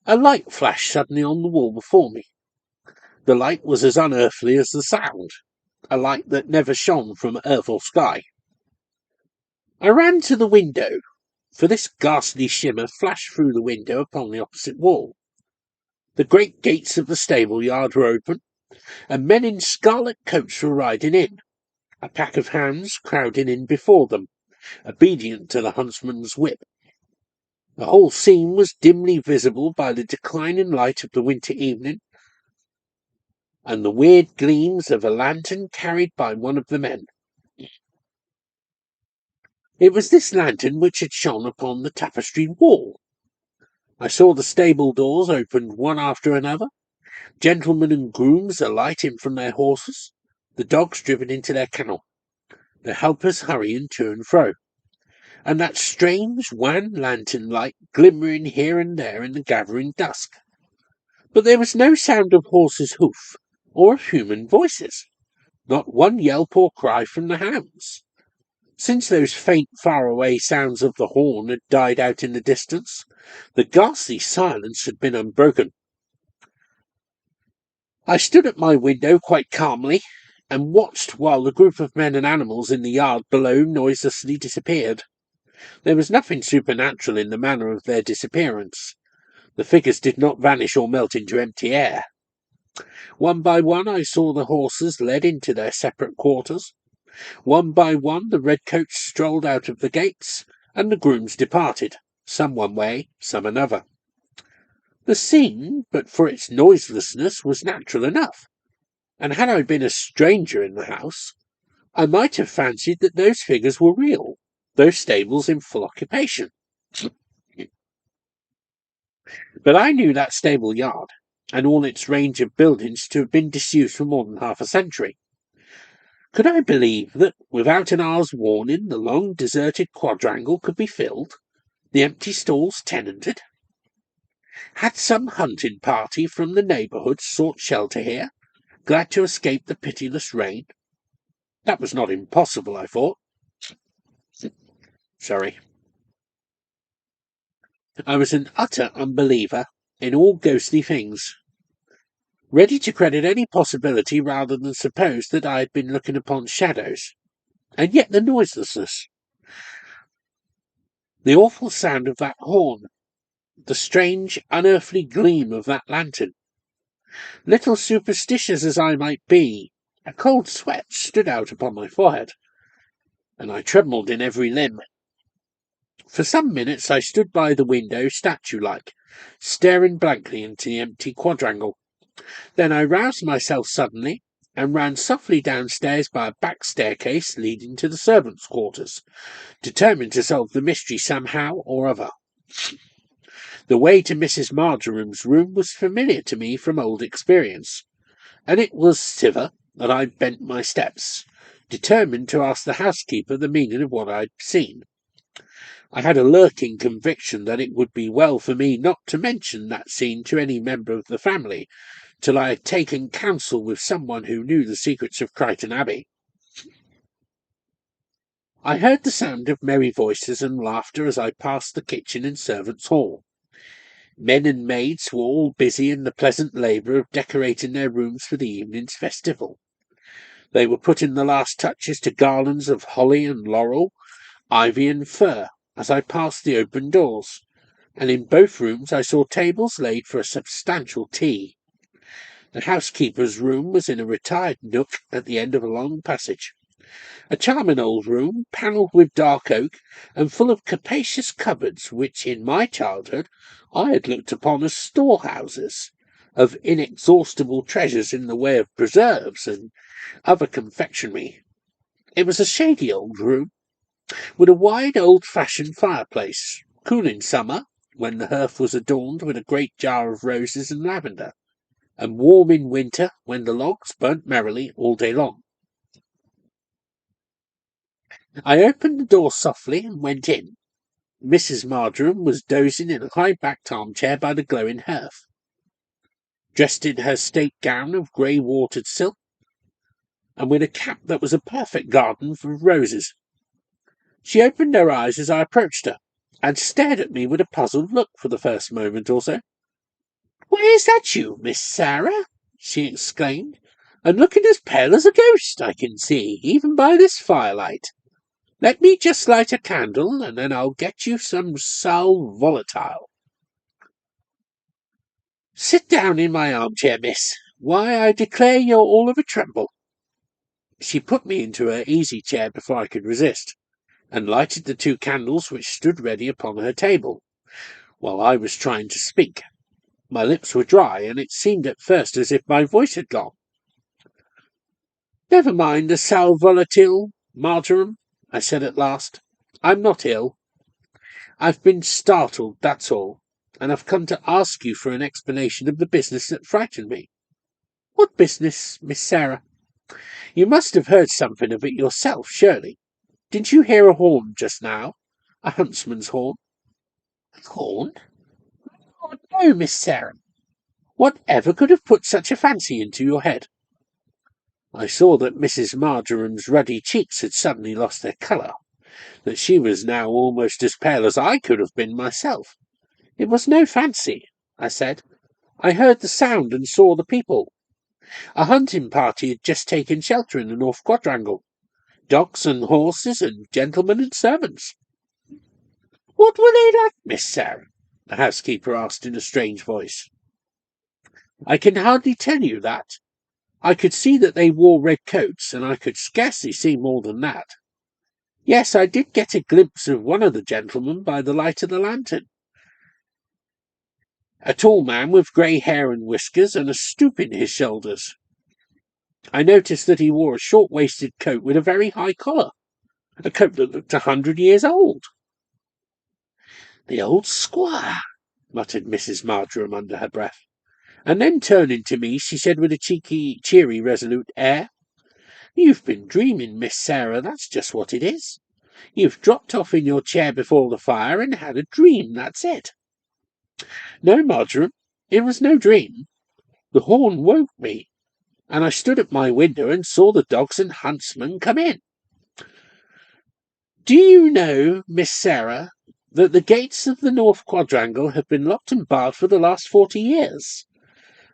Speaker 1: a light flashed suddenly on the wall before me. The light was as unearthly as the sound, a light that never shone from earth or sky. I ran to the window, for this ghastly shimmer flashed through the window upon the opposite wall. The great gates of the stable yard were open, and men in scarlet coats were riding in, a pack of hounds crowding in before them, obedient to the huntsman's whip. The whole scene was dimly visible by the declining light of the winter evening, and the weird gleams of a lantern carried by one of the men. It was this lantern which had shone upon the tapestried wall. I saw the stable doors opened one after another, gentlemen and grooms alighting from their horses, the dogs driven into their kennel, the helpers hurrying to and fro, and that strange wan lantern light glimmering here and there in the gathering dusk. But there was no sound of horses' hoof, or of human voices, not one yelp or cry from the hounds. Since those faint far-away sounds of the horn had died out in the distance, the ghastly silence had been unbroken. I stood at my window quite calmly, and watched while the group of men and animals in the yard below noiselessly disappeared. There was nothing supernatural in the manner of their disappearance. The figures did not vanish or melt into empty air. One by one I saw the horses led into their separate quarters. One by one the redcoats strolled out of the gates, and the grooms departed, some one way, some another. The scene, but for its noiselessness, was natural enough, and had I been a stranger in the house, I might have fancied that those figures were real, those stables in full occupation. But I knew that stable yard, and all its range of buildings, to have been disused for more than half a century. Could I believe that, without an hour's warning, the long deserted quadrangle could be filled, the empty stalls tenanted? Had some hunting party from the neighbourhood sought shelter here, glad to escape the pitiless rain? That was not impossible, I thought. Sorry. I was an utter unbeliever in all ghostly things, ready to credit any possibility rather than suppose that I had been looking upon shadows. And yet the noiselessness, the awful sound of that horn, the strange, unearthly gleam of that lantern. Little superstitious as I might be, a cold sweat stood out upon my forehead, and I trembled in every limb. For some minutes I stood by the window statue-like, staring blankly into the empty quadrangle. Then I roused myself suddenly and ran softly downstairs by a back staircase leading to the servants' quarters, determined to solve the mystery somehow or other. The way to Mrs. Marjoram's room was familiar to me from old experience, and it was thither that I bent my steps, determined to ask the housekeeper the meaning of what I'd seen. I had a lurking conviction that it would be well for me not to mention that scene to any member of the family till I had taken counsel with someone who knew the secrets of Chrighton Abbey. I heard the sound of merry voices and laughter as I passed the kitchen and servants' hall. Men and maids were all busy in the pleasant labour of decorating their rooms for the evening's festival. They were putting the last touches to garlands of holly and laurel, ivy and fir, as I passed the open doors, and in both rooms I saw tables laid for a substantial tea. The housekeeper's room was in a retired nook at the end of a long passage. A charming old room, panelled with dark oak, and full of capacious cupboards which, in my childhood, I had looked upon as storehouses of inexhaustible treasures in the way of preserves and other confectionery. It was a shady old room, with a wide old-fashioned fireplace, cool in summer, when the hearth was adorned with a great jar of roses and lavender, and warm in winter, when the logs burnt merrily all day long. I opened the door softly and went in. Mrs. Marjoram was dozing in a high-backed armchair by the glowing hearth, dressed in her state gown of grey watered silk, and with a cap that was a perfect garden of roses. She opened her eyes as I approached her, and stared at me with a puzzled look for the first moment or so. "Why, is that you, Miss Sarah?" she exclaimed, "and looking as pale as a ghost, I can see, even by this firelight. Let me just light a candle, and then I'll get you some sal volatile. Sit down in my armchair, miss. Why, I declare you're all of a tremble." She put me into her easy-chair before I could resist, and lighted the 2 candles which stood ready upon her table, while I was trying to speak. My lips were dry, and it seemed at first as if my voice had gone. "Never mind the sal volatile, Marjoram," I said at last. "I'm not ill. I've been startled, that's all, and I've come to ask you for an explanation of the business that frightened me." "What business, Miss Sarah? You must have heard something of it yourself, surely. Didn't you hear a horn just now? A huntsman's horn?" "A horn? Oh, no, Miss Sarah. Whatever could have put such a fancy into your head?" I saw that Mrs. Marjoram's ruddy cheeks had suddenly lost their colour, that she was now almost as pale as I could have been myself. "It was no fancy," I said. "I heard the sound and saw the people. A hunting party had just taken shelter in the North Quadrangle. Dogs and horses and gentlemen and servants." "What were they like, Miss Sarah?" the housekeeper asked in a strange voice. "I can hardly tell you that. I could see that they wore red coats, and I could scarcely see more than that. Yes, I did get a glimpse of one of the gentlemen by the light of the lantern. A tall man with grey hair and whiskers, and a stoop in his shoulders. I noticed that he wore a short-waisted coat with a very high collar, a coat that looked 100 years old." "The old squire," muttered Mrs. Marjoram under her breath, and then turning to me, she said with a cheery, resolute air, "You've been dreaming, Miss Sarah, that's just what it is. You've dropped off in your chair before the fire and had a dream, that's it." "No, Marjoram, it was no dream. The horn woke me, and I stood at my window and saw the dogs and huntsmen come in. Do you know, Miss Sarah, that the gates of the North Quadrangle have been locked and barred for the last 40 years,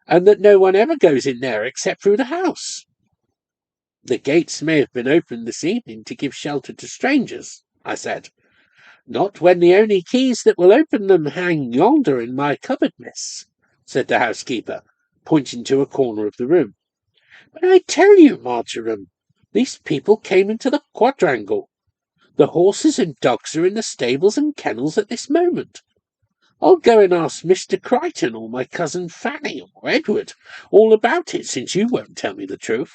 Speaker 1: and that no one ever goes in there except through the house?" "The gates may have been opened this evening to give shelter to strangers," I said. "Not when the only keys that will open them hang yonder in my cupboard, miss," said the housekeeper, pointing to a corner of the room. "But I tell you, Marjoram, these people came into the quadrangle. The horses and dogs are in the stables and kennels at this moment. I'll go and ask Mr. Chrighton or my cousin Fanny or Edward all about it, since you won't tell me the truth."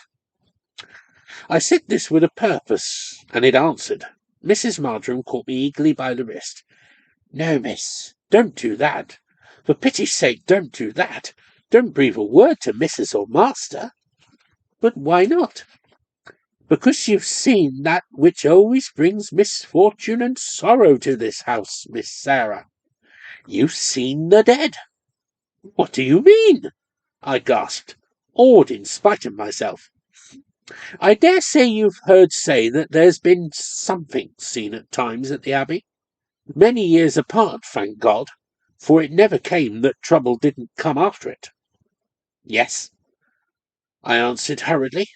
Speaker 1: I said this with a purpose, and it answered. Mrs. Marjoram caught me eagerly by the wrist. "No, miss, don't do that. For pity's sake, don't do that. Don't breathe a word to missus or master." "But why not?" "Because you've seen that which always brings misfortune and sorrow to this house, Miss Sarah. You've seen the dead." "What do you mean?" I gasped, awed in spite of myself. "I dare say you've heard say that there's been something seen at times at the Abbey. Many years apart, thank God, for it never came that trouble didn't come after it." "Yes," I answered hurriedly,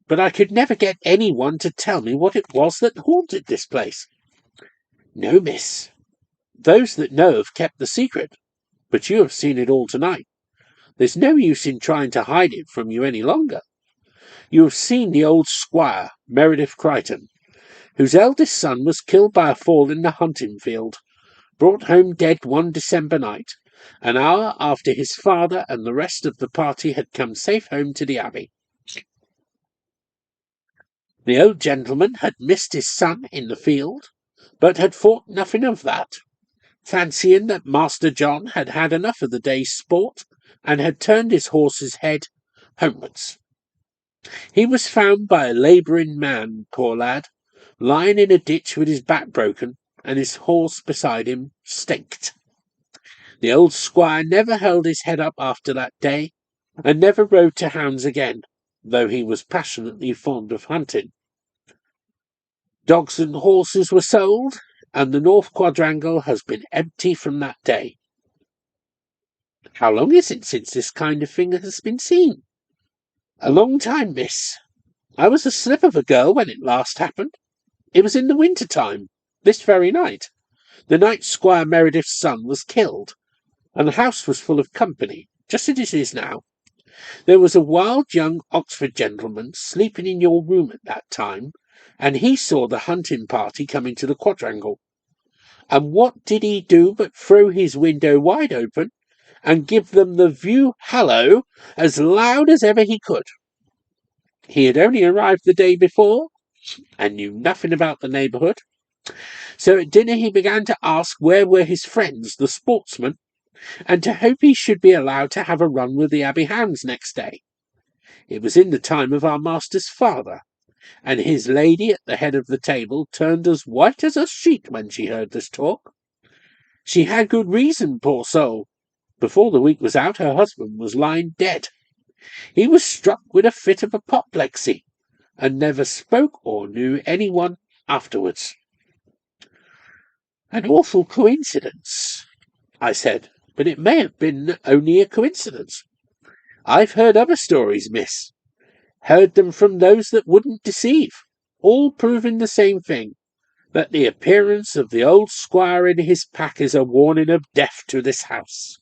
Speaker 1: but I could never get any one to tell me what it was that haunted this place. "No, miss. Those that know have kept the secret, but you have seen it all tonight. There's no use in trying to hide it from you any longer. You have seen the old squire, Meredith Chrighton, whose eldest son was killed by a fall in the hunting field, brought home dead one December night, an hour after his father and the rest of the party had come safe home to the Abbey. The old gentleman had missed his son in the field, but had thought nothing of that, fancying that Master John had had enough of the day's sport, and had turned his horse's head homewards. He was found by a labouring man, poor lad, lying in a ditch with his back broken, and his horse beside him staked. The old squire never held his head up after that day, and never rode to hounds again, though he was passionately fond of hunting. Dogs and horses were sold, and the North Quadrangle has been empty from that day." "How long is it since this kind of thing has been seen?" "A long time, miss. I was a slip of a girl when it last happened. It was in the winter time, this very night, the night Squire Meredith's son was killed, and the house was full of company, just as it is now. There was a wild young Oxford gentleman sleeping in your room at that time, and he saw the hunting party coming to the quadrangle. And what did he do but throw his window wide open and give them the view hallo as loud as ever he could. He had only arrived the day before, and knew nothing about the neighbourhood. So at dinner he began to ask where were his friends, the sportsmen, and to hope he should be allowed to have a run with the Abbey hounds next day. It was in the time of our master's father, and his lady at the head of the table turned as white as a sheet when she heard this talk. She had good reason, poor soul. Before the week was out, her husband was lying dead. He was struck with a fit of apoplexy, and never spoke or knew any one afterwards." "An awful coincidence," I said, "but it may have been only a coincidence. I've heard other stories, miss. Heard them from those that wouldn't deceive, all proving the same thing, that the appearance of the old squire in his pack is a warning of death to this house."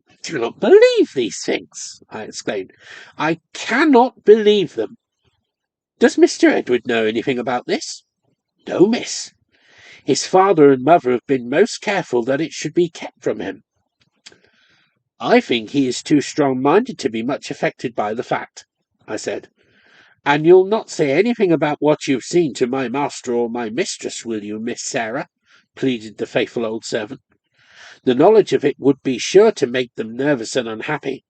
Speaker 1: "I do not believe these things," I exclaimed. "I cannot believe them. Does Mr. Edward know anything about this?" "No, miss. His father and mother have been most careful that it should be kept from him." "I think he is too strong-minded to be much affected by the fact," I said. "And you'll not say anything about what you've seen to my master or my mistress, will you, Miss Sarah?" pleaded the faithful old servant. "The knowledge of it would be sure to make them nervous and unhappy,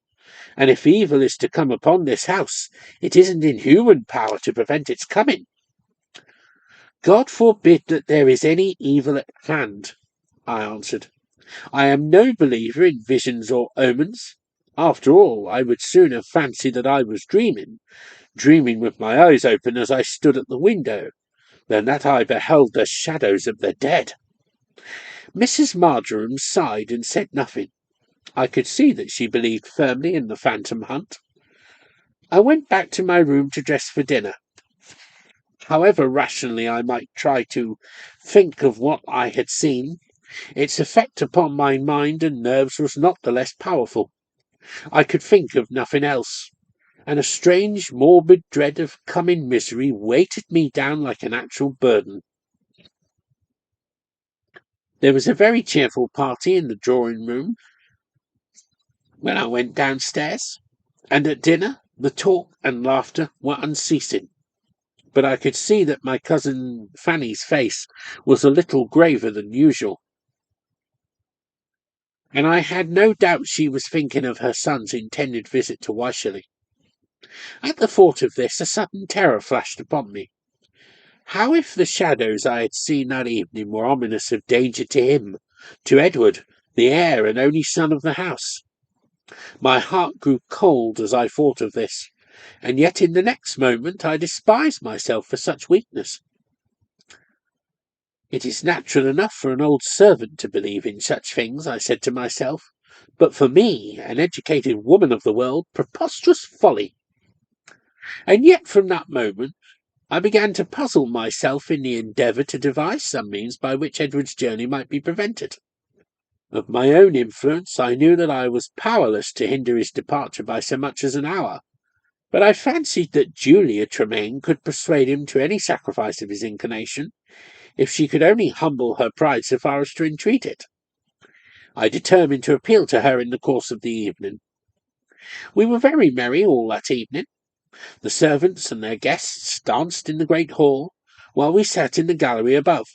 Speaker 1: and if evil is to come upon this house, it isn't in human power to prevent its coming." "God forbid that there is any evil at hand," I answered. "I am no believer in visions or omens. After all, I would sooner fancy that I was dreaming with my eyes open as I stood at the window, than that I beheld the shadows of the dead." Mrs. Marjoram sighed and said nothing. I could see that she believed firmly in the phantom hunt. I went back to my room to dress for dinner. However rationally I might try to think of what I had seen, its effect upon my mind and nerves was not the less powerful. I could think of nothing else, and a strange, morbid dread of coming misery weighted me down like an actual burden. There was a very cheerful party in the drawing-room when I went downstairs, and at dinner the talk and laughter were unceasing. But I could see that my cousin Fanny's face was a little graver than usual, and I had no doubt she was thinking of her son's intended visit to Wycherley. At the thought of this, a sudden terror flashed upon me. How if the shadows I had seen that evening were ominous of danger to him, to Edward, the heir and only son of the house? My heart grew cold as I thought of this, and yet in the next moment I despised myself for such weakness. It is natural enough for an old servant to believe in such things, I said to myself, but for me, an educated woman of the world, preposterous folly. And yet from that moment I began to puzzle myself in the endeavour to devise some means by which Edward's journey might be prevented. Of my own influence I knew that I was powerless to hinder his departure by so much as an hour, but I fancied that Julia Tremaine could persuade him to any sacrifice of his inclination, if she could only humble her pride so far as to entreat it. I determined to appeal to her in the course of the evening. We were very merry all that evening. The servants and their guests danced in the great hall, while we sat in the gallery above,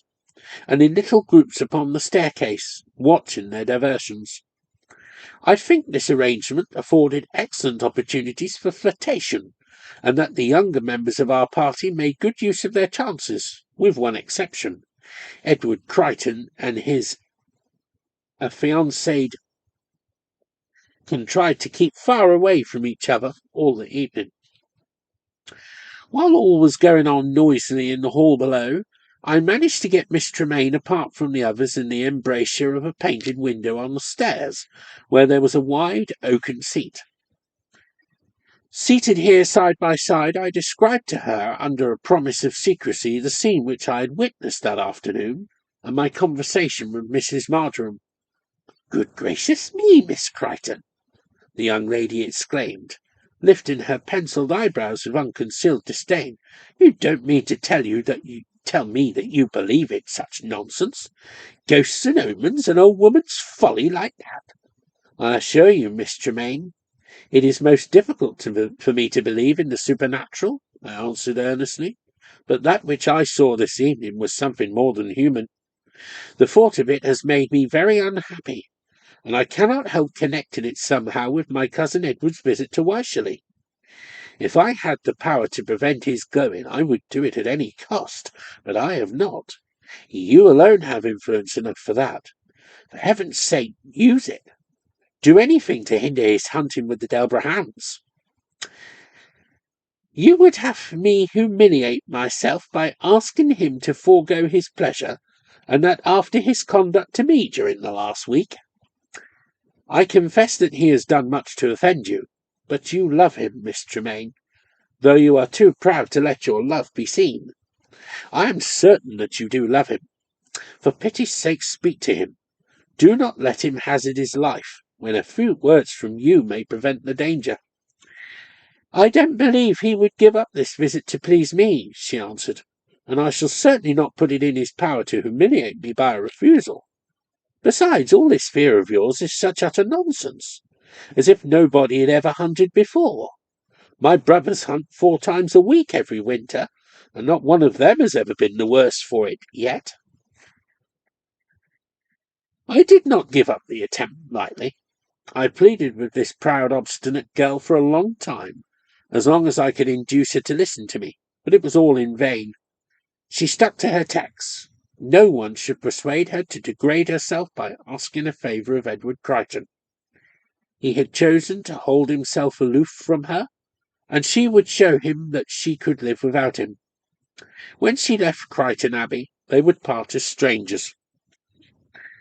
Speaker 1: and in little groups upon the staircase, watching their diversions. I think this arrangement afforded excellent opportunities for flirtation, and that the younger members of our party made good use of their chances, with one exception. Edward Chrighton and his affianced contrived to keep far away from each other all the evening. While all was going on noisily in the hall below, I managed to get Miss Tremaine apart from the others in the embrasure of a painted window on the stairs, where there was a wide oaken seat. Seated here side by side, I described to her, under a promise of secrecy, the scene which I had witnessed that afternoon, and my conversation with Mrs. Marjoram. "Good gracious me, Miss Chrighton!" the young lady exclaimed, lifting her pencilled eyebrows with unconcealed disdain. "You don't mean to tell me that you believe in such nonsense? Ghosts and omens and old woman's folly like that?" "I assure you, Miss Tremaine, it is most difficult for me to believe in the supernatural," I answered earnestly, "but that which I saw this evening was something more than human. The thought of it has made me very unhappy, and I cannot help connecting it somehow with my cousin Edward's visit to Wycherley. If I had the power to prevent his going, I would do it at any cost, but I have not. You alone have influence enough for that. For heaven's sake, use it. Do anything to hinder his hunting with the Delborough hounds." "You would have me humiliate myself by asking him to forego his pleasure, and that after his conduct to me during the last week. I confess that he has done much to offend you, but you love him, Miss Tremaine, though you are too proud to let your love be seen. I am certain that you do love him. For pity's sake speak to him. Do not let him hazard his life, when a few words from you may prevent the danger." "I don't believe he would give up this visit to please me," she answered, "and I shall certainly not put it in his power to humiliate me by a refusal. Besides, all this fear of yours is such utter nonsense, as if nobody had ever hunted before. My brothers hunt 4 times a week every winter, and not one of them has ever been the worse for it yet." I did not give up the attempt lightly. I pleaded with this proud, obstinate girl for a long time, as long as I could induce her to listen to me, but it was all in vain. She stuck to her text. No one should persuade her to degrade herself by asking a favour of Edward Chrighton. He had chosen to hold himself aloof from her, and she would show him that she could live without him. When she left Chrighton Abbey, they would part as strangers.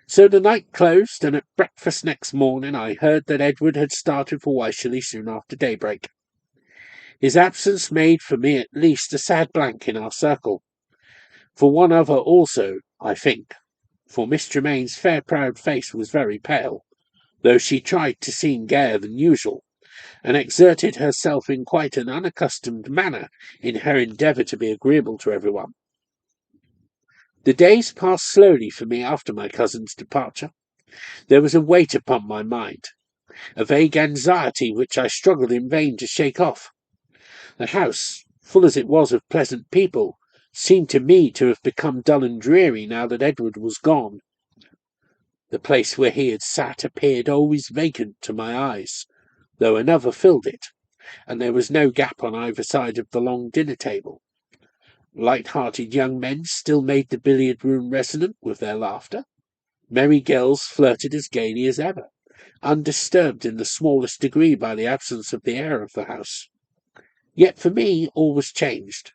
Speaker 1: So the night closed, and at breakfast next morning I heard that Edward had started for Wycherley soon after daybreak. His absence made for me at least a sad blank in our circle. For one other also, I think, for Miss Tremaine's fair proud face was very pale, though she tried to seem gayer than usual, and exerted herself in quite an unaccustomed manner in her endeavour to be agreeable to everyone. The days passed slowly for me after my cousin's departure. There was a weight upon my mind, a vague anxiety which I struggled in vain to shake off. The house, full as it was of pleasant people, seemed to me to have become dull and dreary now that Edward was gone. The place where he had sat appeared always vacant to my eyes, though another filled it, and there was no gap on either side of the long dinner-table. Light-hearted young men still made the billiard-room resonant with their laughter. Merry girls flirted as gaily as ever, undisturbed in the smallest degree by the absence of the air of the house. Yet for me all was changed.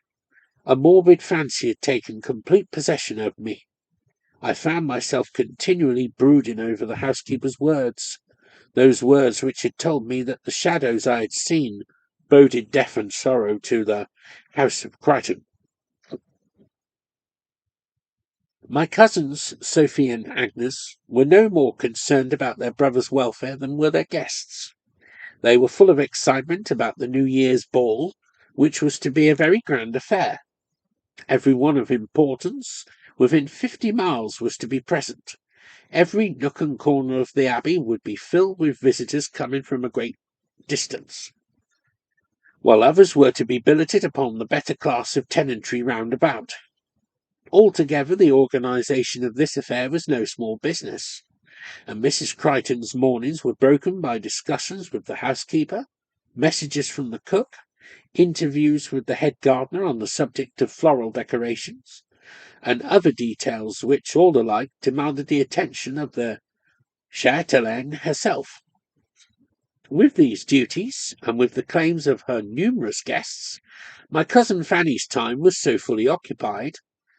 Speaker 1: A morbid fancy had taken complete possession of me. I found myself continually brooding over the housekeeper's words, those words which had told me that the shadows I had seen boded death and sorrow to the house of Chrighton. My cousins, Sophie and Agnes, were no more concerned about their brother's welfare than were their guests. They were full of excitement about the New Year's ball, which was to be a very grand affair. Every one of importance within 50 miles was to be present. Every nook and corner of the Abbey would be filled with visitors coming from a great distance, while others were to be billeted upon the better class of tenantry round about. Altogether, the organisation of this affair was no small business, and Mrs. Chrighton's mornings were broken by discussions with the housekeeper, messages from the cook, interviews with the head gardener on the subject of floral decorations, and other details which, all alike, demanded the attention of the chatelaine herself. With these duties, and with the claims of her numerous guests, my cousin Fanny's time was so fully occupied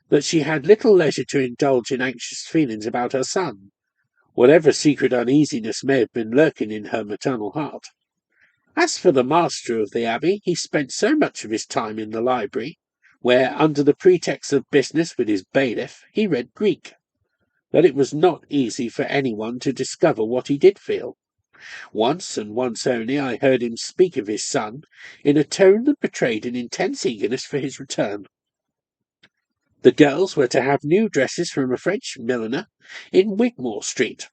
Speaker 1: that she had little leisure to indulge in anxious feelings about her son, whatever secret uneasiness may have been lurking in her maternal heart. As for the master of the Abbey, he spent so much of his time in the library, where, under the pretext of business with his bailiff, he read Greek, that it was not easy for anyone to discover what he did feel. Once, and once only, I heard him speak of his son in a tone that betrayed an intense eagerness for his return. The girls were to have new dresses from a French milliner in Wigmore Street,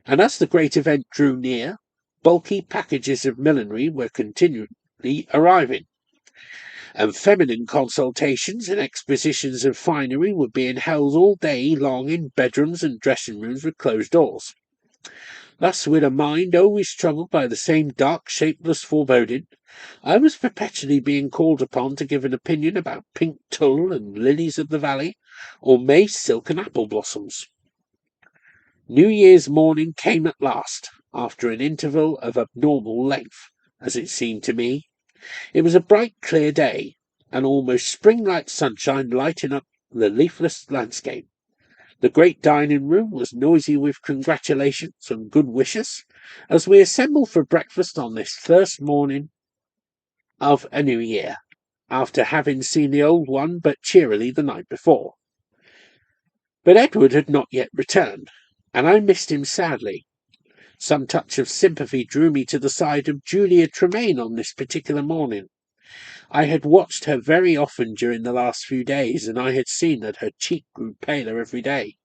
Speaker 1: and as the great event drew near, bulky packages of millinery were continually arriving, and feminine consultations and expositions of finery were being held all day long in bedrooms and dressing-rooms with closed doors. Thus, with a mind always troubled by the same dark, shapeless foreboding, I was perpetually being called upon to give an opinion about pink tulle and lilies of the valley, or May silk and apple blossoms. New Year's morning came at last, after an interval of abnormal length, as it seemed to me. It was a bright, clear day, and almost spring-like sunshine lighting up the leafless landscape. The great dining-room was noisy with congratulations and good wishes, as we assembled for breakfast on this first morning of a new year, after having seen the old one but cheerily the night before. But Edward had not yet returned, and I missed him sadly. Some touch of sympathy drew me to the side of Julia Tremaine on this particular morning. I had watched her very often during the last few days, and I had seen that her cheek grew paler every day.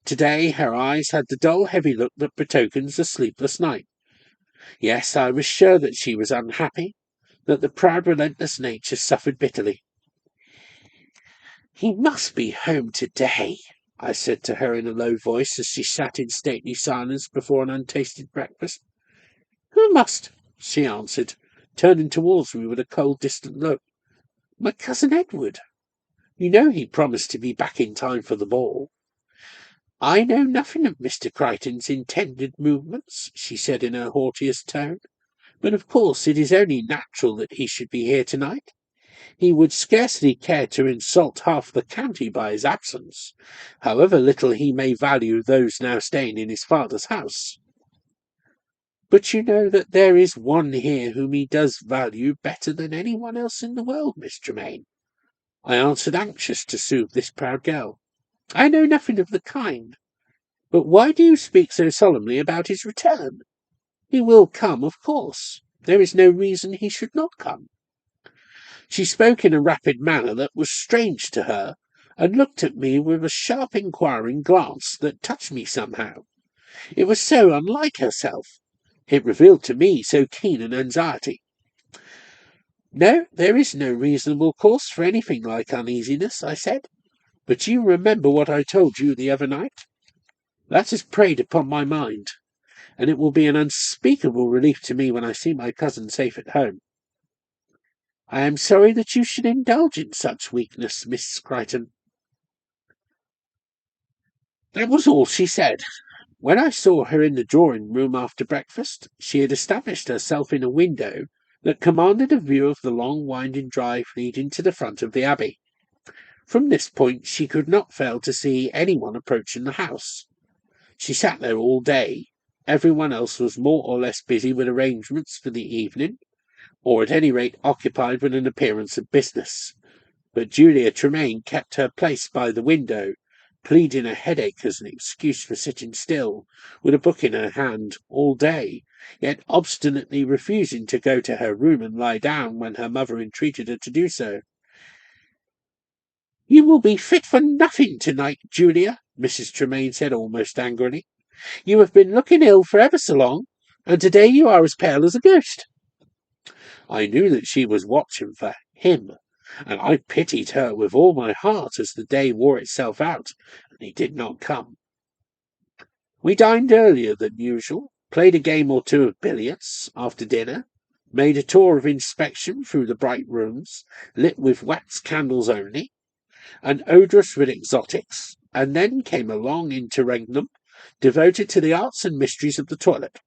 Speaker 1: Today her eyes had the dull, heavy look that betokens a sleepless night. Yes, I was sure that she was unhappy, that the proud, relentless nature suffered bitterly. "He must be home today," I said to her in a low voice as she sat in stately silence before an untasted breakfast. "Who must?" she answered, turning towards me with a cold, distant look. "My cousin Edward. You know he promised to be back in time for the ball." "I know nothing of Mr. Chrighton's intended movements," she said in her haughtiest tone, "but of course it is only natural that he should be here tonight. He would scarcely care to insult half the county by his absence, however little he may value those now staying in his father's house. But you know that there is one here whom he does value better than any one else in the world, Miss Tremaine," I answered, anxious to soothe this proud girl. "I know nothing of the kind. But why do you speak so solemnly about his return? He will come, of course. There is no reason he should not come." She spoke in a rapid manner that was strange to her, and looked at me with a sharp inquiring glance that touched me somehow. It was so unlike herself. It revealed to me so keen an anxiety. "No, there is no reasonable cause for anything like uneasiness," I said. "But you remember what I told you the other night? That has preyed upon my mind, and it will be an unspeakable relief to me when I see my cousin safe at home." "I am sorry that you should indulge in such weakness, Miss Chrighton." That was all she said. When I saw her in the drawing-room after breakfast, she had established herself in a window that commanded a view of the long winding drive leading to the front of the Abbey. From this point she could not fail to see anyone approaching the house. She sat there all day. Everyone else was more or less busy with arrangements for the evening, or at any rate occupied with an appearance of business. But Julia Tremaine kept her place by the window, pleading a headache as an excuse for sitting still, with a book in her hand, all day, yet obstinately refusing to go to her room and lie down when her mother entreated her to do so. "You will be fit for nothing tonight, Julia," Mrs. Tremaine said almost angrily. "You have been looking ill for ever so long, and today you are as pale as a ghost." I knew that she was watching for him, and I pitied her with all my heart as the day wore itself out, and he did not come. We dined earlier than usual, played a game or two of billiards after dinner, made a tour of inspection through the bright rooms, lit with wax candles only, and odorous with exotics, and then came a long interregnum devoted to the arts and mysteries of the toilet,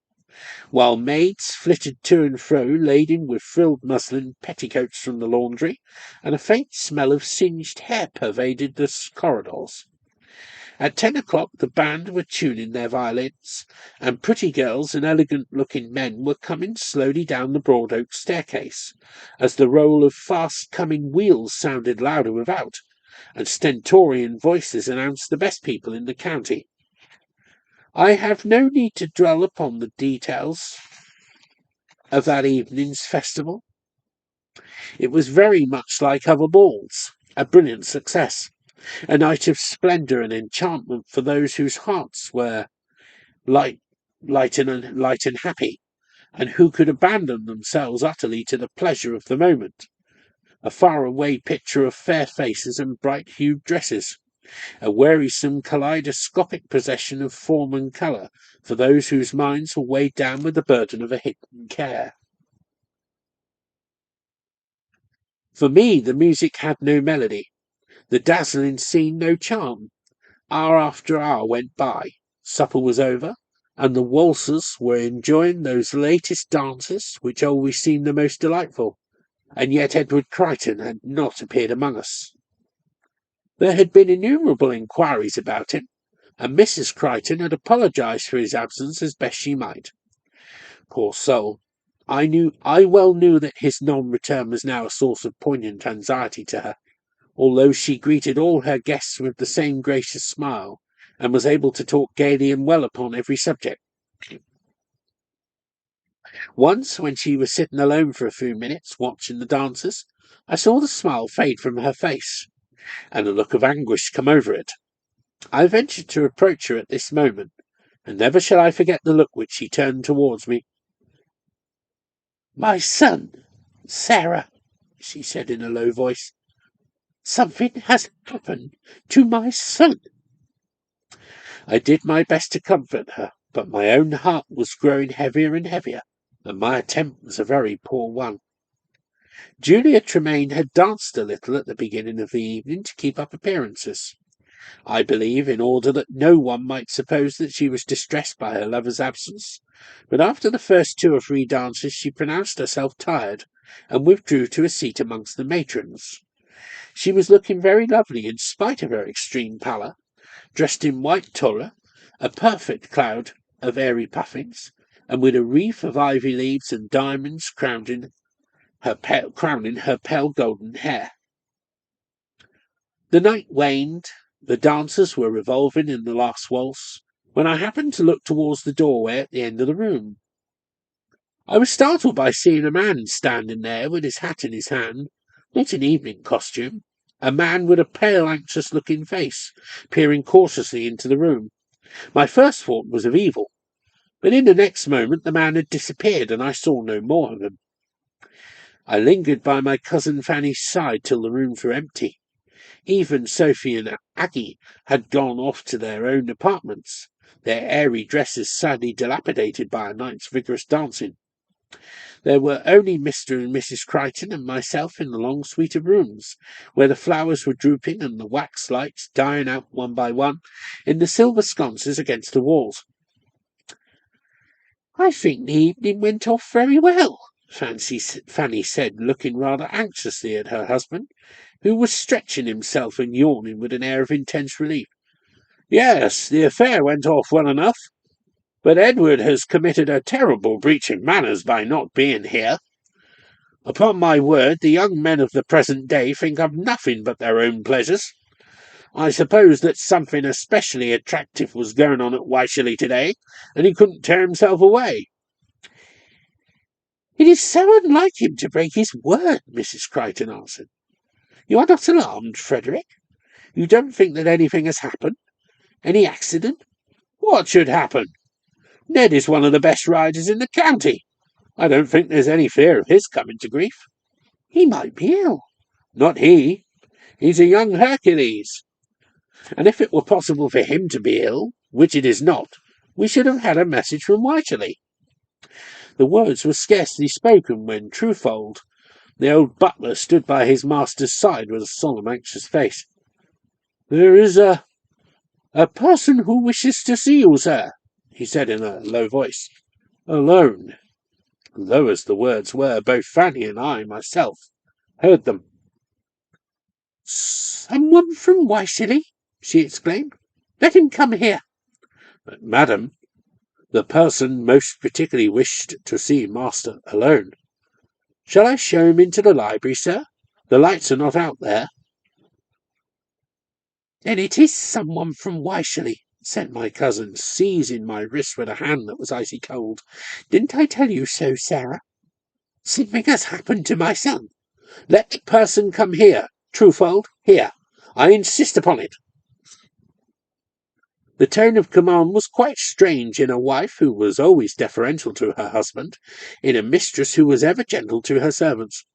Speaker 1: while maids flitted to and fro laden with frilled muslin petticoats from the laundry, and a faint smell of singed hair pervaded the corridors. At 10 o'clock the band were tuning their violins, and pretty girls and elegant-looking men were coming slowly down the broad oak staircase, as the roll of fast-coming wheels sounded louder without, and stentorian voices announced the best people in the county. I have no need to dwell upon the details of that evening's festival. It was very much like other balls, a brilliant success, a night of splendour and enchantment for those whose hearts were light, light and happy, and who could abandon themselves utterly to the pleasure of the moment. A far-away picture of fair faces and bright-hued dresses, a wearisome kaleidoscopic procession of form and colour for those whose minds were weighed down with the burden of a hidden care. For me, the music had no melody, the dazzling scene no charm. Hour after hour went by, supper was over, and the waltzers were enjoying those latest dances which always seem the most delightful, and yet Edward Chrighton had not appeared among us. There had been innumerable inquiries about him, and Mrs. Chrighton had apologized for his absence as best she might. Poor soul! I well knew that his non-return was now a source of poignant anxiety to her, although she greeted all her guests with the same gracious smile, and was able to talk gaily and well upon every subject. Once, when she was sitting alone for a few minutes, watching the dancers, I saw the smile fade from her face, and a look of anguish come over it. I ventured to approach her at this moment, and never shall I forget the look which she turned towards me. "My son, Sarah," she said in a low voice. "Something has happened to my son." I did my best to comfort her, but my own heart was growing heavier and heavier, and my attempt was a very poor one. Julia Tremaine had danced a little at the beginning of the evening to keep up appearances, I believe in order that no one might suppose that she was distressed by her lover's absence, but after the first 2 or 3 dances she pronounced herself tired, and withdrew to a seat amongst the matrons. She was looking very lovely in spite of her extreme pallor, dressed in white tulle, a perfect cloud of airy puffings, and with a wreath of ivy leaves and diamonds crowning her pale golden hair. The night waned, the dancers were revolving in the last waltz, when I happened to look towards the doorway at the end of the room. I was startled by seeing a man standing there with his hat in his hand, not in evening costume, a man with a pale, anxious-looking face, peering cautiously into the room. My first thought was of evil, but in the next moment the man had disappeared, and I saw no more of him. I lingered by my cousin Fanny's side till the rooms were empty. Even Sophie and Aggie had gone off to their own apartments, their airy dresses sadly dilapidated by a night's vigorous dancing. There were only Mr. and Mrs. Chrighton and myself in the long suite of rooms, where the flowers were drooping and the wax lights dying out one by one in the silver sconces against the walls. "I think the evening went off very well," Fanny said, looking rather anxiously at her husband, who was stretching himself and yawning with an air of intense relief. "Yes, the affair went off well enough, but Edward has committed a terrible breach of manners by not being here. Upon my word, the young men of the present day think of nothing but their own pleasures. I suppose that something especially attractive was going on at Wycherley today, and he couldn't tear himself away." "It is so unlike him to break his word," Mrs. Chrighton answered. "You are not alarmed, Frederick? You don't think that anything has happened? Any accident?" "What should happen? Ned is one of the best riders in the county. I don't think there's any fear of his coming to grief." "He might be ill." "Not he. He's a young Hercules. And if it were possible for him to be ill, which it is not, we should have had a message from Wycherley." The words were scarcely spoken when Truefold, the old butler, stood by his master's side with a solemn, anxious face. "There is a person who wishes to see you, sir," he said in a low voice. "Alone." Low as the words were, both Fanny and I, myself, heard them. "Someone from Wycherley?" she exclaimed. "Let him come here." "Madam, the person most particularly wished to see master alone. Shall I show him into the library, sir? The lights are not out there." "Then it is someone from Wycherley," said my cousin, seizing my wrist with a hand that was icy cold. "Didn't I tell you so, Sarah? Something has happened to my son. Let the person come here, Truefold, here. I insist upon it." The tone of command was quite strange in a wife who was always deferential to her husband, in a mistress who was ever gentle to her servants.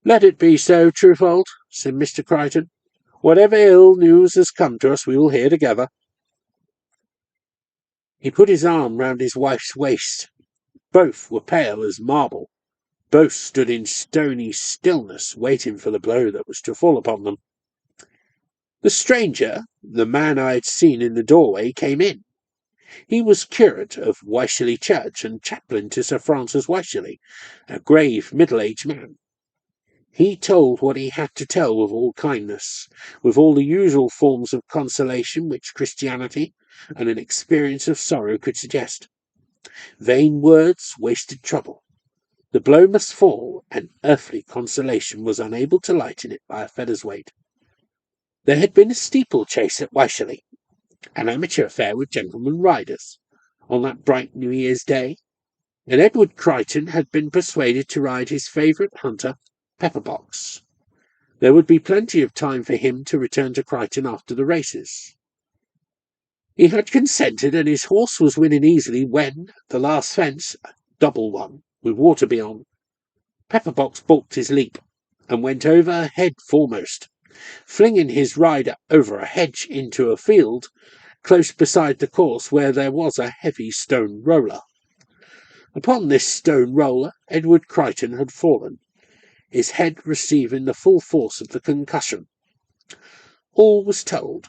Speaker 1: "Let it be so, Truefold," said Mr. Chrighton. "Whatever ill news has come to us, we will hear together." He put his arm round his wife's waist. Both were pale as marble. Both stood in stony stillness, waiting for the blow that was to fall upon them. The stranger, the man I had seen in the doorway, came in. He was curate of Wycherley Church and chaplain to Sir Francis Wycherley, a grave, middle-aged man. He told what he had to tell with all kindness, with all the usual forms of consolation which Christianity and an experience of sorrow could suggest. Vain words wasted trouble. The blow must fall, and earthly consolation was unable to lighten it by a feather's weight. There had been a steeplechase at Wycherley, an amateur affair with gentlemen riders, on that bright New Year's Day, and Edward Chrighton had been persuaded to ride his favourite hunter, Pepperbox. There would be plenty of time for him to return to Chrighton after the races. He had consented, and his horse was winning easily when, the last fence, a double one, with water beyond, Pepperbox balked his leap, and went over head foremost, flinging his rider over a hedge into a field close beside the course where there was a heavy stone roller. Upon this stone roller Edward Chrighton had fallen, his head receiving the full force of the concussion. All was told.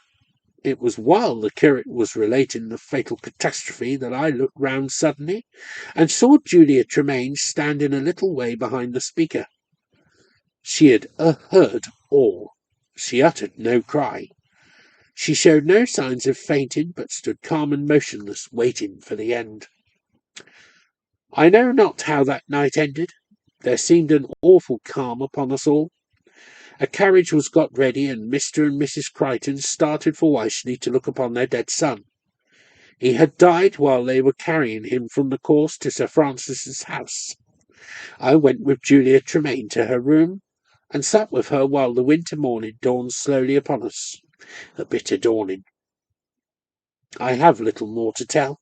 Speaker 1: It was while the curate was relating the fatal catastrophe that I looked round suddenly and saw Julia Tremaine standing a little way behind the speaker. She had heard all. She uttered no cry. She showed no signs of fainting, but stood calm and motionless, waiting for the end. I know not how that night ended. There seemed an awful calm upon us all. A carriage was got ready, and Mr. and Mrs. Chrighton started for Wycherley to look upon their dead son. He had died while they were carrying him from the course to Sir Francis's house. I went with Julia Tremaine to her room, and sat with her while the winter morning dawned slowly upon us. A bitter dawning. I have little more to tell.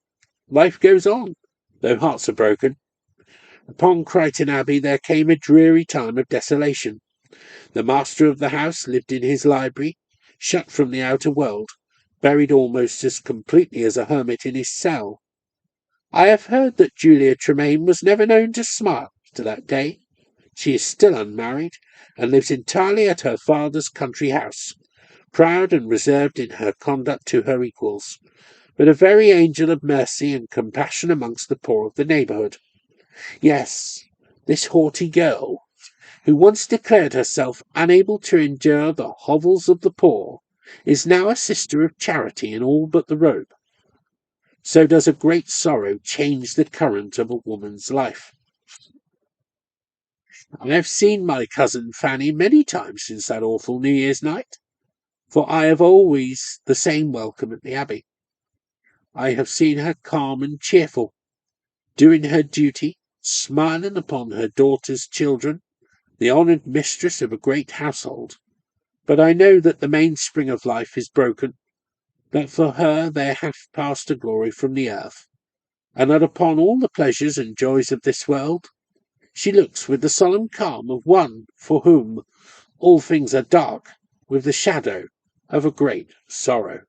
Speaker 1: Life goes on, though hearts are broken. Upon Chrighton Abbey there came a dreary time of desolation. The master of the house lived in his library, shut from the outer world, buried almost as completely as a hermit in his cell. I have heard that Julia Tremaine was never known to smile to that day. She is still unmarried, and lives entirely at her father's country house, proud and reserved in her conduct to her equals, but a very angel of mercy and compassion amongst the poor of the neighbourhood. Yes, this haughty girl, who once declared herself unable to endure the hovels of the poor, is now a sister of charity in all but the robe. So does a great sorrow change the current of a woman's life. I have seen my cousin Fanny many times since that awful New Year's night, for I have always the same welcome at the Abbey. I have seen her calm and cheerful, doing her duty, smiling upon her daughter's children, the honoured mistress of a great household. But I know that the mainspring of life is broken, that for her there hath passed a glory from the earth, and that upon all the pleasures and joys of this world she looks with the solemn calm of one for whom all things are dark with the shadow of a great sorrow.